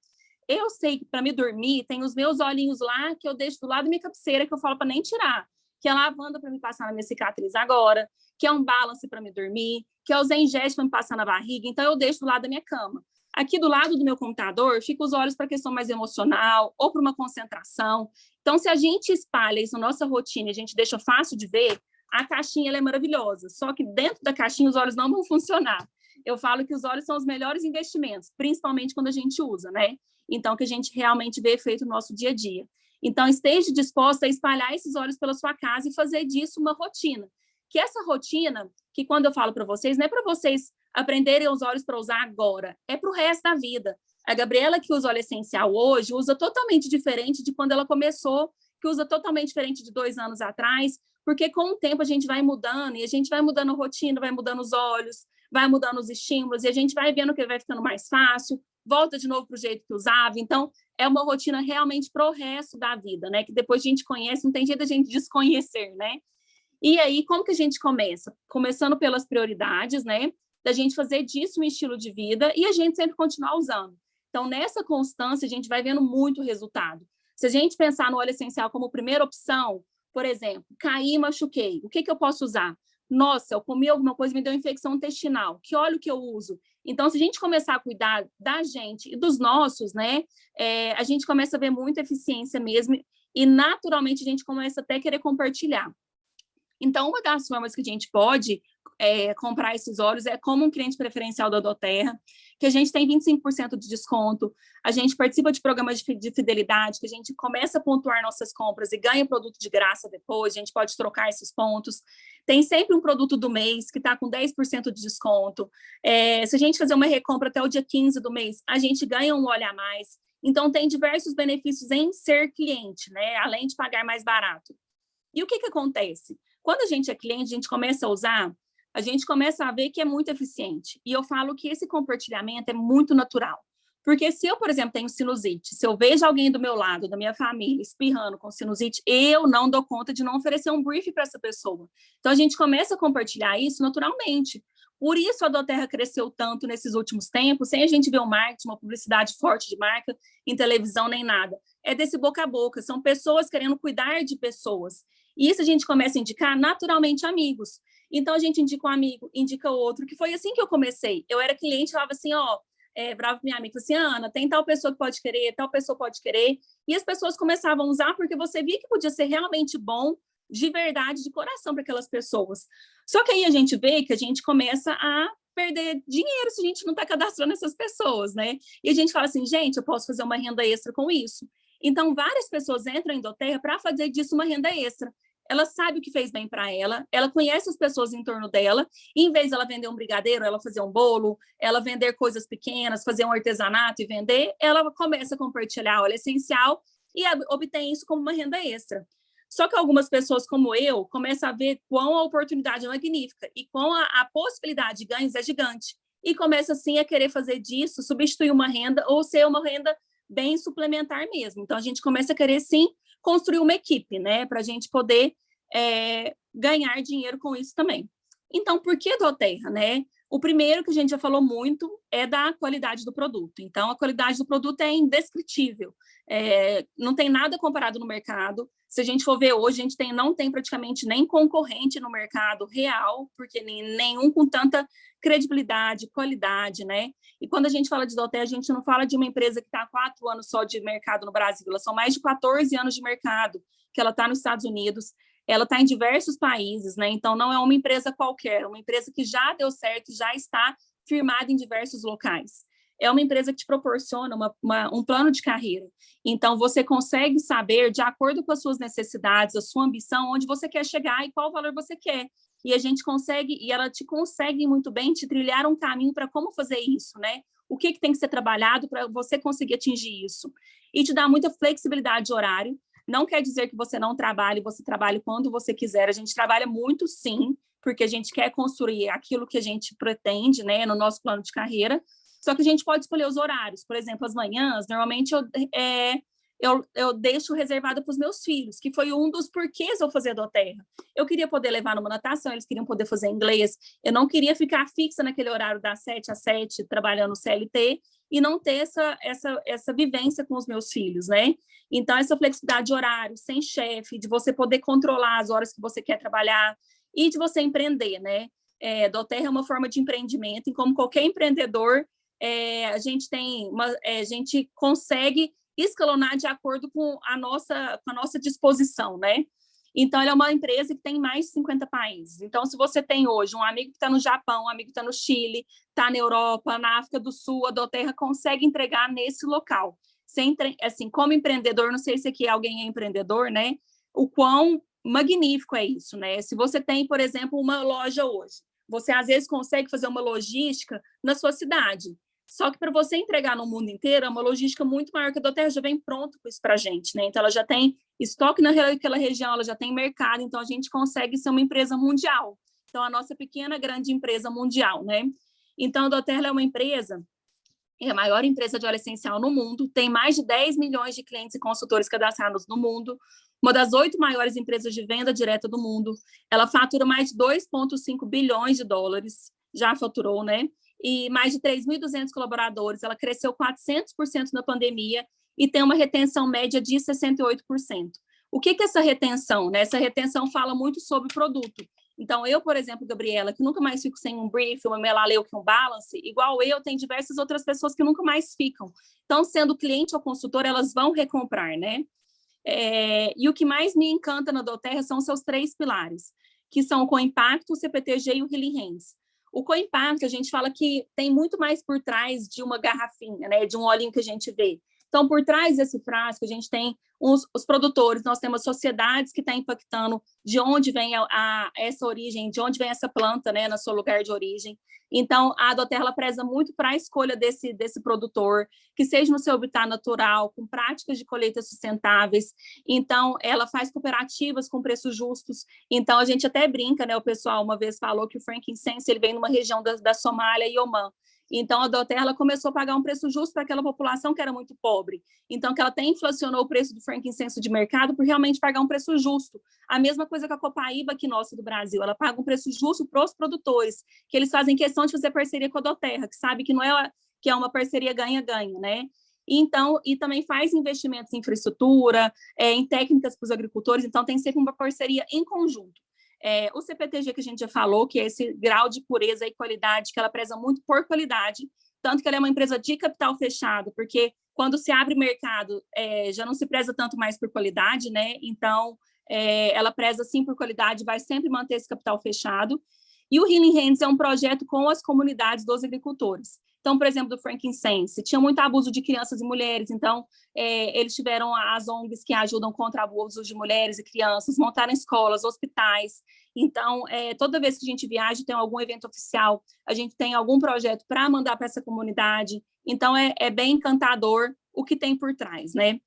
Eu sei que para me dormir, tem os meus olhinhos lá que eu deixo do lado da minha cabeceira, que eu falo para nem tirar, que é a lavanda para me passar na minha cicatriz agora, que é um balance para me dormir, que é o Zengest para me passar na barriga, então eu deixo do lado da minha cama. Aqui do lado do meu computador, fica os olhos para questão mais emocional ou para uma concentração. Então, se a gente espalha isso na nossa rotina e a gente deixa fácil de ver, a caixinha ela é maravilhosa. Só que dentro da caixinha os olhos não vão funcionar. Eu falo que os olhos são os melhores investimentos, principalmente quando a gente usa, né? Então, que a gente realmente vê efeito no nosso dia a dia. Então, esteja disposta a espalhar esses olhos pela sua casa e fazer disso uma rotina. Que essa rotina, que quando eu falo para vocês, não é para vocês aprenderem os óleos para usar agora, é para o resto da vida. A Gabriela, que usa óleo essencial hoje, usa totalmente diferente de quando ela começou, que usa totalmente diferente de 2 anos atrás, porque com o tempo a gente vai mudando, e a gente vai mudando a rotina, vai mudando os óleos, vai mudando os estímulos, e a gente vai vendo que vai ficando mais fácil, volta de novo para o jeito que usava. Então, é uma rotina realmente para o resto da vida, né? Que depois a gente conhece, não tem jeito da gente desconhecer, né? E aí, como que a gente começa? Começando pelas prioridades, né? Da gente fazer disso um estilo de vida e a gente sempre continuar usando. Então, nessa constância, a gente vai vendo muito resultado. Se a gente pensar no óleo essencial como primeira opção, por exemplo, caí e machuquei, o que eu posso usar? Nossa, eu comi alguma coisa e me deu infecção intestinal, que óleo que eu uso? Então, se a gente começar a cuidar da gente e dos nossos, né, a gente começa a ver muita eficiência mesmo e, naturalmente, a gente começa até a querer compartilhar. Então, uma das formas que a gente pode comprar esses óleos é como um cliente preferencial da Odoterra, que a gente tem 25% de desconto, a gente participa de programas de fidelidade, que a gente começa a pontuar nossas compras e ganha produto de graça depois, a gente pode trocar esses pontos. Tem sempre um produto do mês que está com 10% de desconto. Se a gente fazer uma recompra até o dia 15 do mês, a gente ganha um óleo a mais. Então, tem diversos benefícios em ser cliente, né? Além de pagar mais barato. E o que acontece? Quando a gente é cliente, a gente começa a usar, a gente começa a ver que é muito eficiente. E eu falo que esse compartilhamento é muito natural. Porque se eu, por exemplo, tenho sinusite, se eu vejo alguém do meu lado, da minha família, espirrando com sinusite, eu não dou conta de não oferecer um briefing para essa pessoa. Então, a gente começa a compartilhar isso naturalmente. Por isso, a Doterra cresceu tanto nesses últimos tempos, sem a gente ver um marketing, uma publicidade forte de marca em televisão, nem nada. É desse boca a boca, são pessoas querendo cuidar de pessoas. E isso a gente começa a indicar naturalmente amigos. Então, a gente indica um amigo, indica outro, que foi assim que eu comecei. Eu era cliente, falava assim, brava minha amiga, assim, Ana, tem tal pessoa que pode querer, tal pessoa pode querer, e as pessoas começavam a usar porque você via que podia ser realmente bom, de verdade, de coração para aquelas pessoas. Só que aí a gente vê que a gente começa a perder dinheiro se a gente não está cadastrando essas pessoas, né? E a gente fala assim, gente, eu posso fazer uma renda extra com isso. Então, várias pessoas entram em Doterra para fazer disso uma renda extra. Ela sabe o que fez bem para ela conhece as pessoas em torno dela, e em vez dela vender um brigadeiro, ela fazer um bolo, ela vender coisas pequenas, fazer um artesanato e vender, ela começa a compartilhar óleo essencial e obtém isso como uma renda extra. Só que algumas pessoas como eu começam a ver quão a oportunidade é magnífica e quão a possibilidade de ganhos é gigante. E começa, assim, a querer fazer disso, substituir uma renda ou ser uma renda bem suplementar mesmo. Então, a gente começa a querer, sim, construir uma equipe, né, para a gente poder ganhar dinheiro com isso também. Então, por que Doterra, né? O primeiro que a gente já falou muito é da qualidade do produto. Então, a qualidade do produto é indescritível. Não tem nada comparado no mercado. Se a gente for ver hoje, a gente não tem praticamente nem concorrente no mercado real, porque nenhum com tanta credibilidade, qualidade, né? E quando a gente fala de Doterra, a gente não fala de uma empresa que está há 4 anos só de mercado no Brasil, elas são mais de 14 anos de mercado, que ela está nos Estados Unidos, ela está em diversos países, né? Então, não é uma empresa qualquer, é uma empresa que já deu certo, já está firmada em diversos locais. É uma empresa que te proporciona um plano de carreira. Então, você consegue saber, de acordo com as suas necessidades, a sua ambição, onde você quer chegar e qual valor você quer. E a gente consegue, e ela te consegue muito bem te trilhar um caminho para como fazer isso, né? O que tem que ser trabalhado para você conseguir atingir isso. E te dá muita flexibilidade de horário. Não quer dizer que você não trabalhe, você trabalhe quando você quiser. A gente trabalha muito, sim, porque a gente quer construir aquilo que a gente pretende, né, no nosso plano de carreira. Só que a gente pode escolher os horários. Por exemplo, as manhãs, normalmente eu deixo reservado para os meus filhos, que foi um dos porquês eu fazer Doterra. Eu queria poder levar numa natação, eles queriam poder fazer inglês. Eu não queria ficar fixa naquele horário das 7 às 7, trabalhando CLT, e não ter essa vivência com os meus filhos, né? Então, essa flexibilidade de horário, sem chefe, de você poder controlar as horas que você quer trabalhar e de você empreender, né? Doterra é uma forma de empreendimento, e como qualquer empreendedor, a gente consegue escalonar de acordo com a nossa disposição, né? Então, ela é uma empresa que tem mais de 50 países. Então, se você tem hoje um amigo que está no Japão, um amigo que está no Chile, está na Europa, na África do Sul, a Doterra consegue entregar nesse local. Assim, como empreendedor, não sei se aqui alguém é empreendedor, né? O quão magnífico é isso, né? Se você tem, por exemplo, uma loja hoje, você às vezes consegue fazer uma logística na sua cidade. Só que para você entregar no mundo inteiro, é uma logística muito maior, que a Doterra já vem pronto com isso para a gente, né? Então, ela já tem estoque naquela região, ela já tem mercado, então a gente consegue ser uma empresa mundial. Então, a nossa pequena, grande empresa mundial, né? Então, a Doterra é uma empresa, é a maior empresa de óleo essencial no mundo, tem mais de 10 milhões de clientes e consultores cadastrados no mundo, uma das 8 maiores empresas de venda direta do mundo, ela fatura mais de 2,5 bilhões de dólares, já faturou, né? E mais de 3.200 colaboradores, ela cresceu 400% na pandemia e tem uma retenção média de 68%. O que é essa retenção, né? Essa retenção fala muito sobre o produto. Então, eu, por exemplo, Gabriela, que nunca mais fico sem um brief, uma melaleuca, um balance, igual eu, tem diversas outras pessoas que nunca mais ficam. Então, sendo cliente ou consultor, elas vão recomprar, né? E o que mais me encanta na Doterra são seus 3 pilares, que são o Coimpacto, o CPTG e o Healing Hands. O Coimpacto, a gente fala que tem muito mais por trás de uma garrafinha, né? De um olhinho que a gente vê. Então, por trás desse frasco, a gente tem os produtores, nós temos sociedades que estão impactando de onde vem essa origem, de onde vem essa planta, né, no seu lugar de origem. Então, a Doterra, ela preza muito para a escolha desse produtor, que seja no seu habitat natural, com práticas de colheita sustentáveis. Então, ela faz cooperativas com preços justos. Então, a gente até brinca, né? O pessoal uma vez falou que o frankincense ele vem numa região da Somália e Omã. Então, a Doterra ela começou a pagar um preço justo para aquela população que era muito pobre. Então, que ela até inflacionou o preço do frankincenso de mercado por realmente pagar um preço justo. A mesma coisa com a Copaíba aqui nossa do Brasil, ela paga um preço justo para os produtores, que eles fazem questão de fazer parceria com a Doterra, que sabe que não é que é uma parceria ganha-ganha, né? Então, e também faz investimentos em infraestrutura, em técnicas para os agricultores, então tem sempre uma parceria em conjunto. O CPTG que a gente já falou, que é esse grau de pureza e qualidade, que ela preza muito por qualidade, tanto que ela é uma empresa de capital fechado, porque quando se abre mercado, já não se preza tanto mais por qualidade, né? Então, ela preza sim por qualidade, vai sempre manter esse capital fechado. E o Healing Hands é um projeto com as comunidades dos agricultores. Então, por exemplo, do frankincense, tinha muito abuso de crianças e mulheres, então eles tiveram as ONGs que ajudam contra abusos de mulheres e crianças, montaram escolas, hospitais. Então, toda vez que a gente viaja, tem algum evento oficial, a gente tem algum projeto para mandar para essa comunidade. Então, é bem encantador o que tem por trás, né?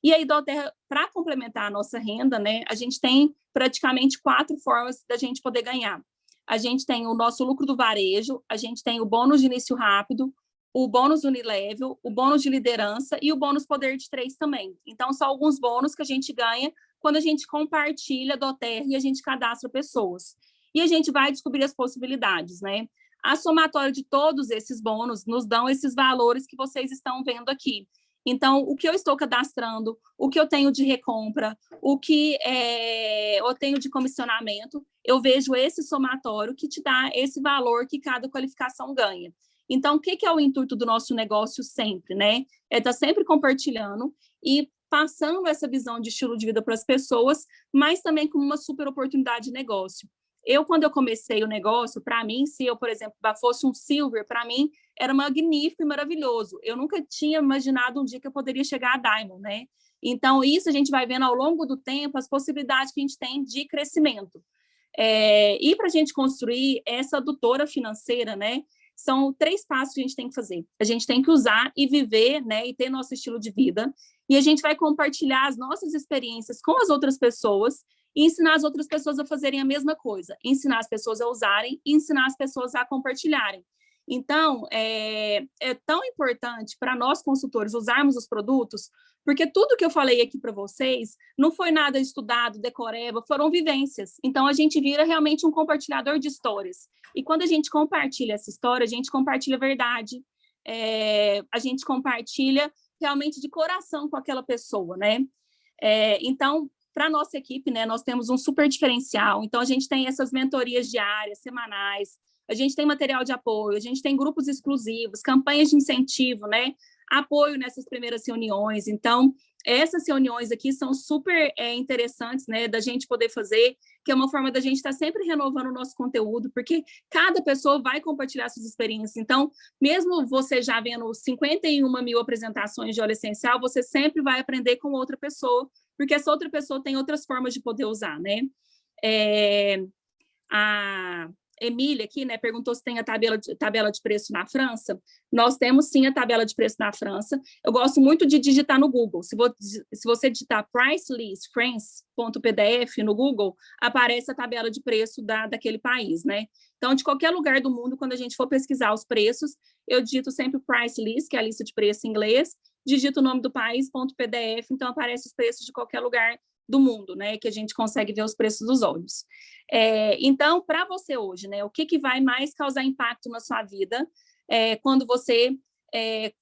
E aí, Doterra, para complementar a nossa renda, né, a gente tem praticamente 4 formas da gente poder ganhar. A gente tem o nosso lucro do varejo, a gente tem o bônus de início rápido, o bônus Unilevel, o bônus de liderança e o bônus Poder de 3 também. Então, são alguns bônus que a gente ganha quando a gente compartilha Doterra e a gente cadastra pessoas. E a gente vai descobrir as possibilidades, né? A somatória de todos esses bônus nos dão esses valores que vocês estão vendo aqui. Então, o que eu estou cadastrando, o que eu tenho de recompra, o que eu tenho de comissionamento, eu vejo esse somatório que te dá esse valor que cada qualificação ganha. Então, o que é o intuito do nosso negócio sempre, né? É estar sempre compartilhando e passando essa visão de estilo de vida para as pessoas, mas também como uma super oportunidade de negócio. Quando eu comecei o negócio, para mim, se eu, por exemplo, fosse um Silver, para mim, era magnífico e maravilhoso. Eu nunca tinha imaginado um dia que eu poderia chegar a Diamond, né? Então, isso a gente vai vendo ao longo do tempo, as possibilidades que a gente tem de crescimento. E para a gente construir essa adutora financeira, né? São 3 passos que a gente tem que fazer. A gente tem que usar e viver, né? E ter nosso estilo de vida. E a gente vai compartilhar as nossas experiências com as outras pessoas e ensinar as outras pessoas a fazerem a mesma coisa. Ensinar as pessoas a usarem e ensinar as pessoas a compartilharem. Então, é tão importante para nós consultores usarmos os produtos, porque tudo que eu falei aqui para vocês não foi nada estudado, decoreba, foram vivências. Então, a gente vira realmente um compartilhador de histórias. E quando a gente compartilha essa história, a gente compartilha a verdade, a gente compartilha realmente de coração com aquela pessoa, né? Então, para a nossa equipe, né, nós temos um super diferencial. Então, a gente tem essas mentorias diárias, semanais, a gente tem material de apoio, a gente tem grupos exclusivos, campanhas de incentivo, né? Apoio nessas primeiras reuniões. Então, essas reuniões aqui são super interessantes, né, da gente poder fazer, que é uma forma da gente estar sempre renovando o nosso conteúdo, porque cada pessoa vai compartilhar suas experiências. Então, mesmo você já vendo 51 mil apresentações de óleo essencial, você sempre vai aprender com outra pessoa, porque essa outra pessoa tem outras formas de poder usar, né? A Emília aqui, né, perguntou se tem a tabela de preço na França. Nós temos sim a tabela de preço na França. Eu gosto muito de digitar no Google. Se você digitar pricelistfrance.pdf no Google, aparece a tabela de preço daquele país, né? Então, de qualquer lugar do mundo, quando a gente for pesquisar os preços, eu digito sempre price list, que é a lista de preço em inglês, digito o nome do país.pdf, então aparece os preços de qualquer lugar do mundo, né, que a gente consegue ver os preços dos óleos. Então, para você hoje, né, o que vai mais causar impacto na sua vida quando você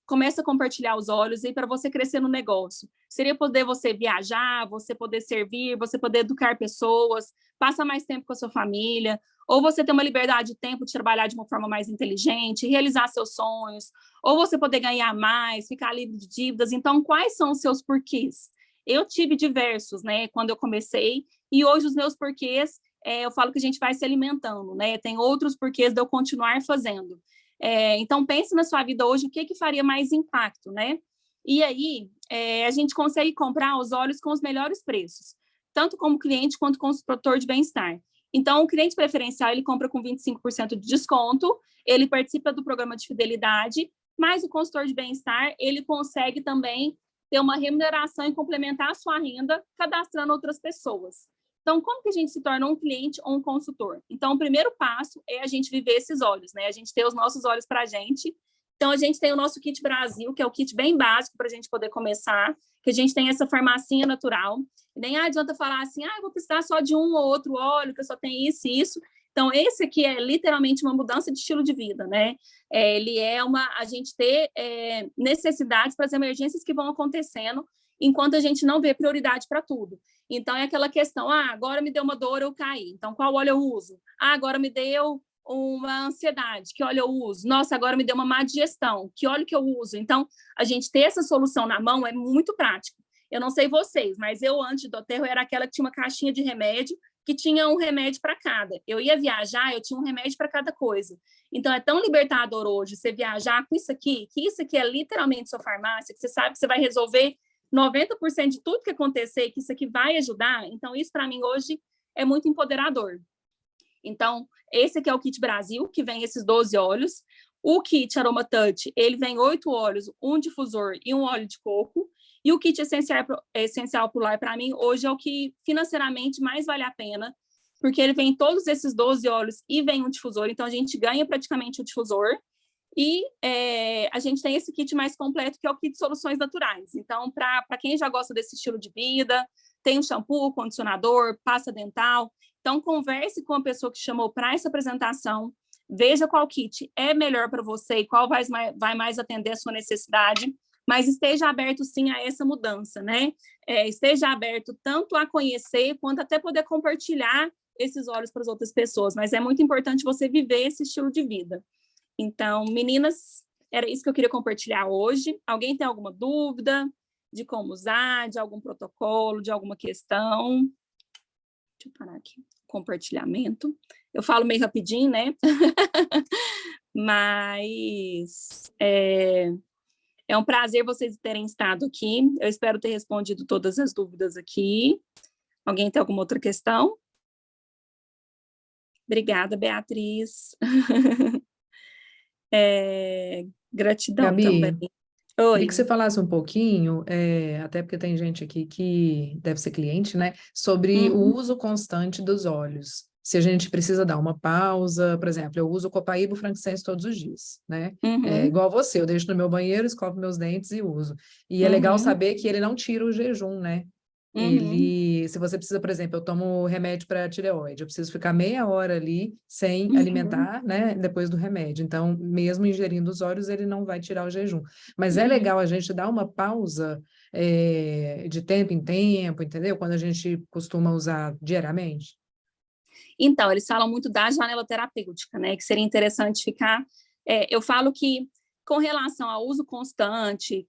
começa a compartilhar os óleos e para você crescer no negócio? Seria poder você viajar, você poder servir, você poder educar pessoas, passar mais tempo com a sua família, ou você ter uma liberdade de tempo de trabalhar de uma forma mais inteligente, realizar seus sonhos, ou você poder ganhar mais, ficar livre de dívidas. Então, quais são os seus porquês? Eu tive diversos, né, quando eu comecei, e hoje os meus porquês, eu falo que a gente vai se alimentando, né, tem outros porquês de eu continuar fazendo. Então, pense na sua vida hoje, o que faria mais impacto, né? E aí, a gente consegue comprar os óleos com os melhores preços, tanto como cliente quanto consultor de bem-estar. Então, o cliente preferencial, ele compra com 25% de desconto, ele participa do programa de fidelidade, mas o consultor de bem-estar, ele consegue também ter uma remuneração e complementar a sua renda cadastrando outras pessoas. Então, como que a gente se torna um cliente ou um consultor? Então, o primeiro passo é a gente viver esses olhos, né? A gente ter os nossos olhos para a gente. Então, a gente tem o nosso Kit Brasil, que é o kit bem básico para a gente poder começar, que a gente tem essa farmacinha natural. E nem adianta falar assim, eu vou precisar só de um ou outro óleo, que eu só tenho isso e isso. Então, esse aqui é literalmente uma mudança de estilo de vida, né? Ele é a gente ter necessidades para as emergências que vão acontecendo, enquanto a gente não vê prioridade para tudo. Então, é aquela questão, agora me deu uma dor, eu caí. Então, qual óleo eu uso? Agora me deu uma ansiedade, que óleo eu uso? Nossa, agora me deu uma má digestão, que óleo que eu uso? Então, a gente ter essa solução na mão é muito prático. Eu não sei vocês, mas eu, antes do Doterra, eu era aquela que tinha uma caixinha de remédio, que tinha um remédio para cada. Eu ia viajar, eu tinha um remédio para cada coisa. Então, é tão libertador hoje você viajar com isso aqui, que isso aqui é literalmente sua farmácia, que você sabe que você vai resolver 90% de tudo que acontecer, que isso aqui vai ajudar. Então, isso para mim hoje é muito empoderador. Então, esse aqui é o Kit Brasil, que vem esses 12 óleos. O Kit Aroma Touch, ele vem 8 óleos, um difusor e um óleo de coco. E o Kit Essencial Pular, para mim, hoje é o que financeiramente mais vale a pena, porque ele vem todos esses 12 óleos e vem um difusor, então a gente ganha praticamente o difusor. E a gente tem esse kit mais completo, que é o kit Soluções Naturais. Então, para quem já gosta desse estilo de vida, tem um shampoo, condicionador, pasta dental. Então, converse com a pessoa que chamou para essa apresentação, veja qual kit é melhor para você e qual vai mais atender a sua necessidade, mas esteja aberto, sim, a essa mudança, né? Esteja aberto tanto a conhecer, quanto até poder compartilhar esses óleos para as outras pessoas, mas é muito importante você viver esse estilo de vida. Então, meninas, era isso que eu queria compartilhar hoje. Alguém tem alguma dúvida de como usar, de algum protocolo, de alguma questão? Deixa eu parar aqui. Compartilhamento. Eu falo meio rapidinho, né? Mas é um prazer vocês terem estado aqui. Eu espero ter respondido todas as dúvidas aqui. Alguém tem alguma outra questão? Obrigada, Beatriz. Gratidão, Gabi, também. queria que Oi. você falasse um pouquinho, até porque tem gente aqui que deve ser cliente, né? Sobre o uso constante dos óleos. Se a gente precisa dar uma pausa, por exemplo, eu uso o Copaíba Frankincense todos os dias, né? Igual você, eu deixo no meu banheiro, escovo meus dentes e uso. E é legal saber que ele não tira o jejum, né? Se você precisa, por exemplo, eu tomo remédio para tireoide, eu preciso ficar meia hora ali sem alimentar, né, depois do remédio. Então, mesmo ingerindo os óleos, ele não vai tirar o jejum. Mas é legal a gente dar uma pausa de tempo em tempo, entendeu? Quando a gente costuma usar diariamente. Então, eles falam muito da janela terapêutica, né? Que seria interessante ficar... eu falo que, com relação ao uso constante,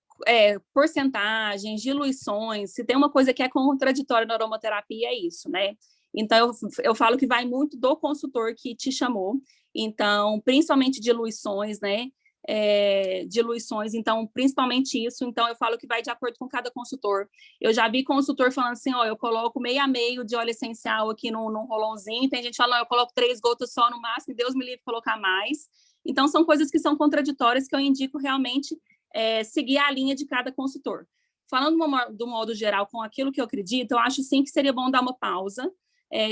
porcentagens, diluições, se tem uma coisa que é contraditória na aromaterapia, é isso, né? Então, eu falo que vai muito do consultor que te chamou. Então, principalmente diluições, né? Diluições, então, principalmente isso. Então, eu falo que vai de acordo com cada consultor. Eu já vi consultor falando assim, eu coloco meio a meio de óleo essencial aqui no rolãozinho. Tem gente falando, eu coloco 3 gotas só no máximo, Deus me livre colocar mais. Então, são coisas que são contraditórias que eu indico realmente seguir a linha de cada consultor. Falando do modo geral, com aquilo que eu acredito, eu acho sim que seria bom dar uma pausa,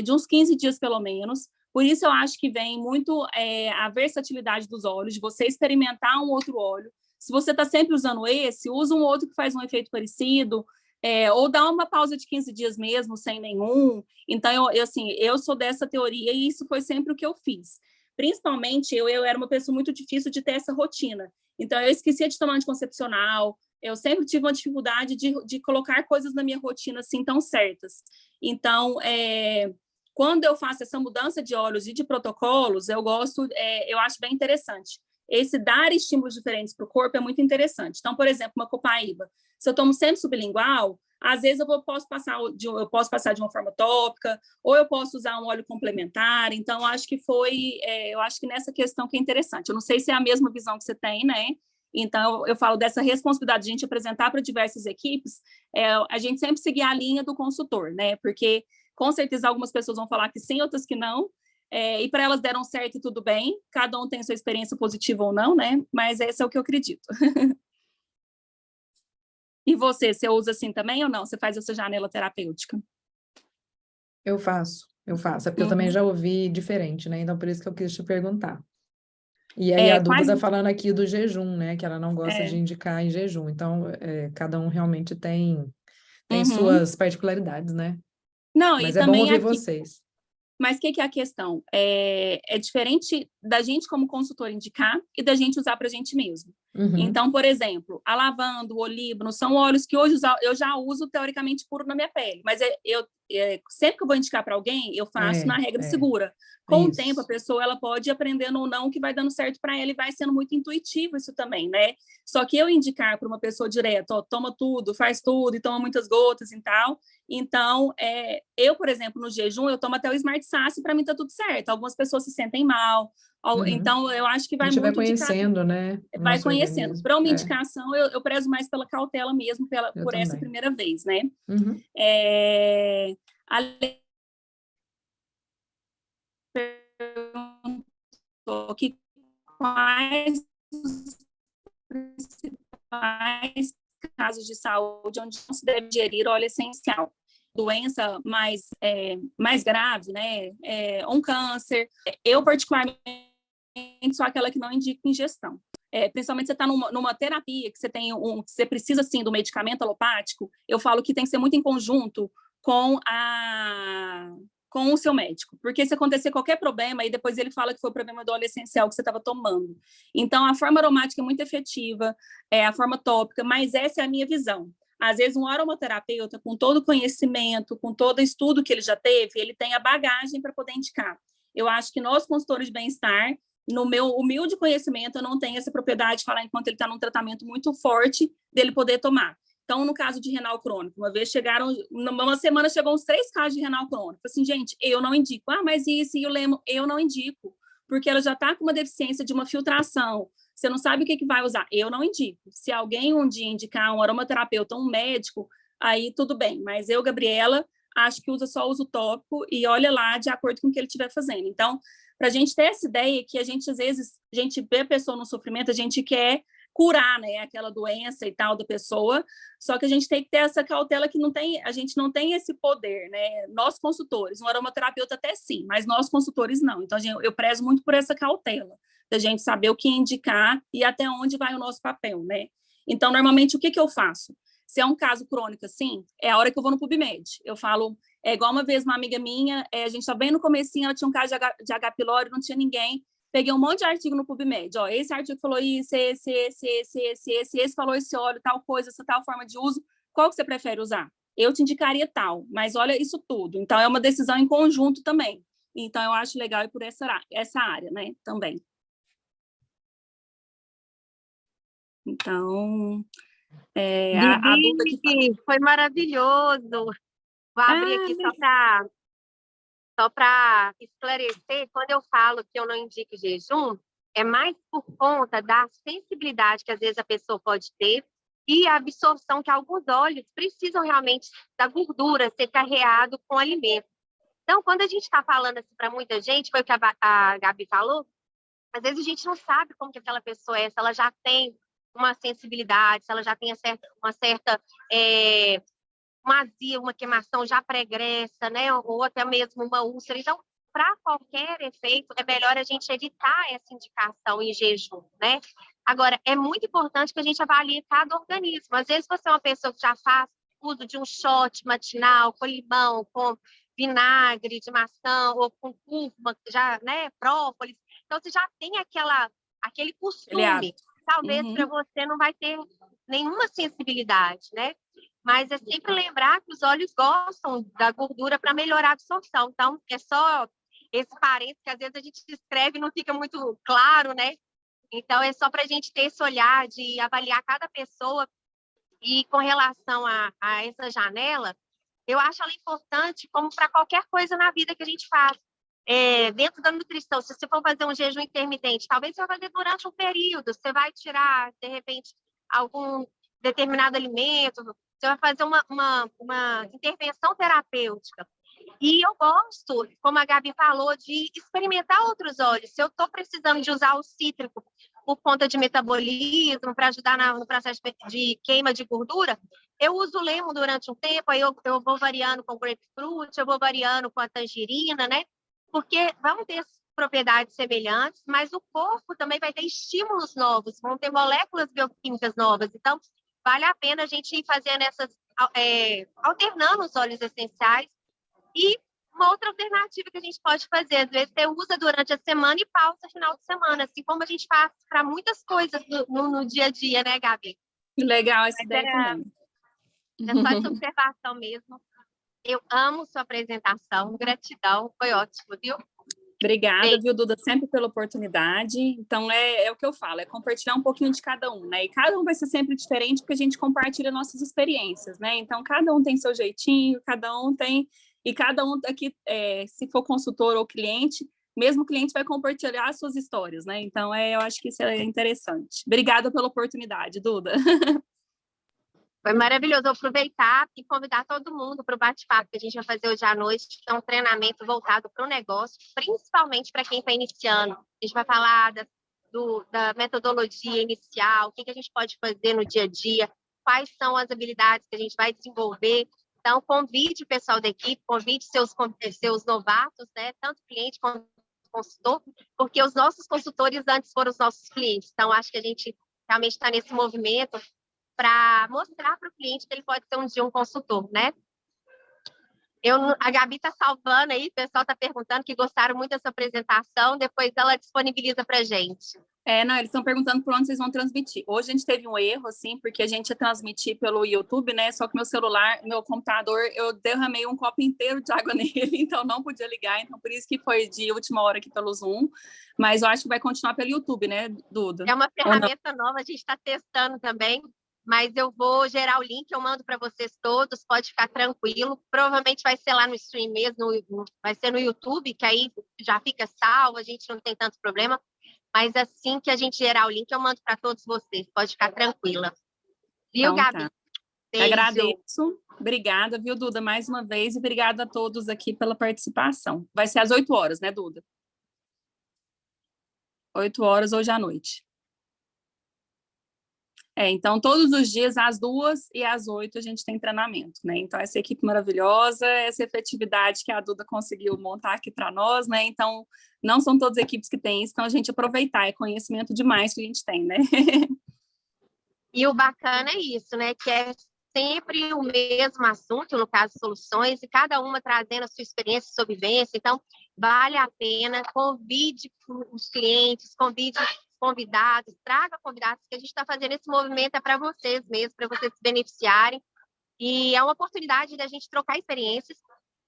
de uns 15 dias pelo menos. Por isso eu acho que vem muito a versatilidade dos óleos, de você experimentar um outro óleo. Se você está sempre usando esse, usa um outro que faz um efeito parecido, ou dá uma pausa de 15 dias mesmo, sem nenhum. Então, eu sou dessa teoria e isso foi sempre o que eu fiz. Principalmente, eu era uma pessoa muito difícil de ter essa rotina. Então, eu esquecia de tomar anticoncepcional, eu sempre tive uma dificuldade de colocar coisas na minha rotina assim tão certas. Então, quando eu faço essa mudança de óleos e de protocolos, eu acho bem interessante. Esse dar estímulos diferentes para o corpo é muito interessante. Então, por exemplo, uma Copaíba, se eu tomo sempre sublingual, às vezes eu posso passar de uma forma tópica, ou eu posso usar um óleo complementar. Então, eu acho que nessa questão que é interessante. Eu não sei se é a mesma visão que você tem, né? Então, eu falo dessa responsabilidade de a gente apresentar para diversas equipes, a gente sempre seguir a linha do consultor, né? Porque, com certeza, algumas pessoas vão falar que sim, outras que não, e para elas deram certo e tudo bem, cada um tem sua experiência positiva ou não, né? Mas esse é o que eu acredito. E você usa assim também ou não? Você faz essa janela terapêutica? Eu faço. É porque eu também já ouvi diferente, né? Então, por isso que eu quis te perguntar. E aí a Duda Quase. está falando aqui do jejum, né? Que ela não gosta de É, indicar em jejum. Então, cada um realmente tem uhum. suas particularidades, né? Não, e Mas é bom também ouvir aqui. vocês. Mas o que é a questão? É diferente da gente, como consultor, indicar e da gente usar para a gente mesmo. Uhum. Então, por exemplo, a lavanda, o olíbano, são óleos que hoje eu já uso teoricamente puro na minha pele, mas sempre que eu vou indicar para alguém, eu faço na regra segura. Com o tempo, a Isso. pessoa ela pode ir aprendendo ou não o que vai dando certo para ela e vai sendo muito intuitivo isso também, né? Só que eu indicar para uma pessoa direto, ó, toma tudo, faz tudo e toma muitas gotas e tal. Então, eu, por exemplo, no jejum, eu tomo até o Smart Sasse, para mim tá tudo certo. Algumas pessoas se sentem mal, Uhum. então eu acho que A vai gente vai muito de cada. conhecendo, né? O Vai nosso conhecendo. organismo. Para uma É, indicação, eu prezo mais pela cautela mesmo, eu por essa também. primeira vez, né? Uhum. Além que quais os principais casos de saúde onde não se deve ingerir óleo essencial. Doença mais grave, né? Um câncer. Eu, particularmente, sou aquela que não indico ingestão. Principalmente você está numa terapia que você precisa sim do medicamento alopático, eu falo que tem que ser muito em conjunto com com o seu médico, porque se acontecer qualquer problema, e depois ele fala que foi o problema do óleo essencial que você estava tomando. Então, a forma aromática é muito efetiva, a forma tópica, mas essa é a minha visão. Às vezes, um aromaterapeuta, com todo o conhecimento, com todo o estudo que ele já teve, ele tem a bagagem para poder indicar. Eu acho que nós, consultores de bem-estar, no meu humilde conhecimento, eu não tenho essa propriedade de falar enquanto ele está num tratamento muito forte dele poder tomar. Então, no caso de renal crônico, uma semana chegou uns 3 casos de renal crônico. Assim, gente, eu não indico. Ah, mas isso e o lemo, eu não indico, porque ela já está com uma deficiência de uma filtração. Você não sabe o que vai usar. Eu não indico. Se alguém um dia indicar um aromaterapeuta, um médico, aí tudo bem. Mas eu, Gabriela, acho que só uso tópico e olha lá de acordo com o que ele estiver fazendo. Então, para a gente ter essa ideia que a gente, às vezes, a gente vê a pessoa no sofrimento, a gente quer curar, né, aquela doença e tal da pessoa, só que a gente tem que ter essa cautela que a gente não tem esse poder, né, nós consultores, um aromaterapeuta até sim, mas nós consultores não, então eu prezo muito por essa cautela, da gente saber o que indicar e até onde vai o nosso papel, né, então normalmente o que eu faço? Se é um caso crônico assim, é a hora que eu vou no PubMed, eu falo, igual uma vez uma amiga minha, a gente tá bem no comecinho, ela tinha um caso de H. pylori, não tinha ninguém, peguei um monte de artigo no PubMed, ó, esse artigo falou isso, esse falou esse óleo, tal coisa, essa tal forma de uso, qual que você prefere usar? Eu te indicaria tal, mas olha isso tudo. Então, é uma decisão em conjunto também. Então, eu acho legal ir por essa área, né, também. Então, a Duda que fala. Vivi, foi maravilhoso. Vou abrir aqui só para esclarecer, quando eu falo que eu não indico jejum, é mais por conta da sensibilidade que às vezes a pessoa pode ter e a absorção que alguns óleos precisam realmente da gordura ser carreado com alimento. Então, quando a gente está falando assim para muita gente, foi o que a Gabi falou, às vezes a gente não sabe como que aquela pessoa é, se ela já tem uma sensibilidade, se ela já tem uma certa uma azia, uma queimação já pregressa, né? Ou até mesmo uma úlcera. Então, para qualquer efeito, é melhor a gente evitar essa indicação em jejum, né? Agora, é muito importante que a gente avalie cada organismo. Às vezes, você é uma pessoa que já faz uso de um shot matinal com limão, com vinagre de maçã ou com cúrcuma, já, né, própolis. Então, você já tem aquele costume. Talvez para você não vai ter nenhuma sensibilidade, né? Mas é sempre lembrar que os óleos gostam da gordura para melhorar a absorção. Então, é só esse parênteses que às vezes a gente escreve e não fica muito claro, né? Então, é só para a gente ter esse olhar de avaliar cada pessoa. E com relação a essa janela, eu acho ela importante como para qualquer coisa na vida que a gente faz. Dentro da nutrição, se você for fazer um jejum intermitente, talvez você vai fazer durante um período, você vai tirar, de repente, algum determinado alimento, você vai fazer uma intervenção terapêutica. E eu gosto, como a Gabi falou, de experimentar outros óleos. Se eu estou precisando de usar o cítrico por conta de metabolismo, para ajudar no processo de queima de gordura, eu uso o lemon durante um tempo, aí eu vou variando com grapefruit, eu vou variando com a tangerina, né? Porque vão ter propriedades semelhantes, mas o corpo também vai ter estímulos novos, vão ter moléculas bioquímicas novas. Então, vale a pena a gente ir fazendo alternando os óleos essenciais. E uma outra alternativa que a gente pode fazer, às vezes, você usa durante a semana e pausa no final de semana, assim como a gente faz para muitas coisas no dia a dia, né, Gabi? Legal essa Mas ideia também. é só essa observação mesmo. Eu amo sua apresentação, gratidão, foi ótimo, viu? Obrigada, Beijo. viu, Duda, sempre pela oportunidade. Então, é o que eu falo, é compartilhar um pouquinho de cada um, né? E cada um vai ser sempre diferente, porque a gente compartilha nossas experiências, né? Então, cada um tem seu jeitinho, cada um tem... E cada um aqui, se for consultor ou cliente, mesmo o cliente vai compartilhar as suas histórias, né? Então, eu acho que isso é interessante. Obrigada pela oportunidade, Duda. Foi maravilhoso. Vou aproveitar e convidar todo mundo para o bate-papo que a gente vai fazer hoje à noite, que é um treinamento voltado para o negócio, principalmente para quem está iniciando. A gente vai falar da metodologia inicial, o que a gente pode fazer no dia a dia, quais são as habilidades que a gente vai desenvolver. Então, convide o pessoal da equipe, convide seus novatos, né? Tanto cliente quanto consultor, porque os nossos consultores antes foram os nossos clientes. Então, acho que a gente realmente está nesse movimento para mostrar para o cliente que ele pode ser um dia um consultor, né? A Gabi está salvando aí, o pessoal está perguntando que gostaram muito dessa apresentação, depois ela disponibiliza para a gente. Não, eles estão perguntando por onde vocês vão transmitir. Hoje a gente teve um erro, assim, porque a gente ia transmitir pelo YouTube, né? Só que meu computador, eu derramei um copo inteiro de água nele, então não podia ligar. Então, por isso que foi de última hora aqui pelo Zoom. Mas eu acho que vai continuar pelo YouTube, né, Duda? É uma ferramenta nova, a gente está testando também, mas eu vou gerar o link, eu mando para vocês todos, pode ficar tranquilo. Provavelmente vai ser lá no stream mesmo, vai ser no YouTube, que aí já fica salvo, a gente não tem tanto problema. Mas assim que a gente gerar o link, eu mando para todos vocês. Pode ficar tranquila. Viu, Então, Gabi? tá. Beijo. Agradeço. Obrigada, viu, Duda, mais uma vez. E obrigada a todos aqui pela participação. Vai ser às 8 horas, né, Duda? 8 horas hoje à noite. Então, todos os dias, às 2 e às 8, a gente tem treinamento, né? Então, essa equipe maravilhosa, essa efetividade que a Duda conseguiu montar aqui para nós, né? Então, não são todas as equipes que têm isso, então a gente aproveitar, é conhecimento demais que a gente tem, né? E o bacana é isso, né? Que é sempre o mesmo assunto, no caso, soluções, e cada uma trazendo a sua experiência, sua vivência. Então, vale a pena, convide os clientes, convide convidados, traga convidados, que a gente está fazendo esse movimento é para vocês mesmos, para vocês se beneficiarem. E é uma oportunidade da gente trocar experiências.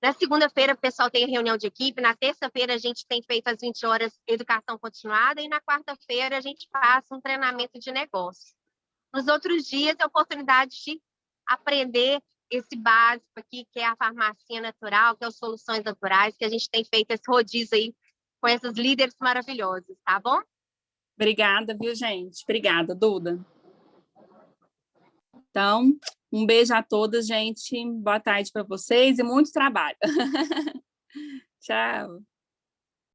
Na segunda-feira, o pessoal tem reunião de equipe, na terça-feira, a gente tem feito às 20 horas educação continuada, e na quarta-feira, a gente faz um treinamento de negócio. Nos outros dias, é a oportunidade de aprender esse básico aqui, que é a farmácia natural, que é as soluções naturais, que a gente tem feito esse rodízio aí com esses líderes maravilhosos, tá bom? Obrigada, viu, gente? Obrigada, Duda. Então, um beijo a todas, gente. Boa tarde para vocês e muito trabalho. Tchau.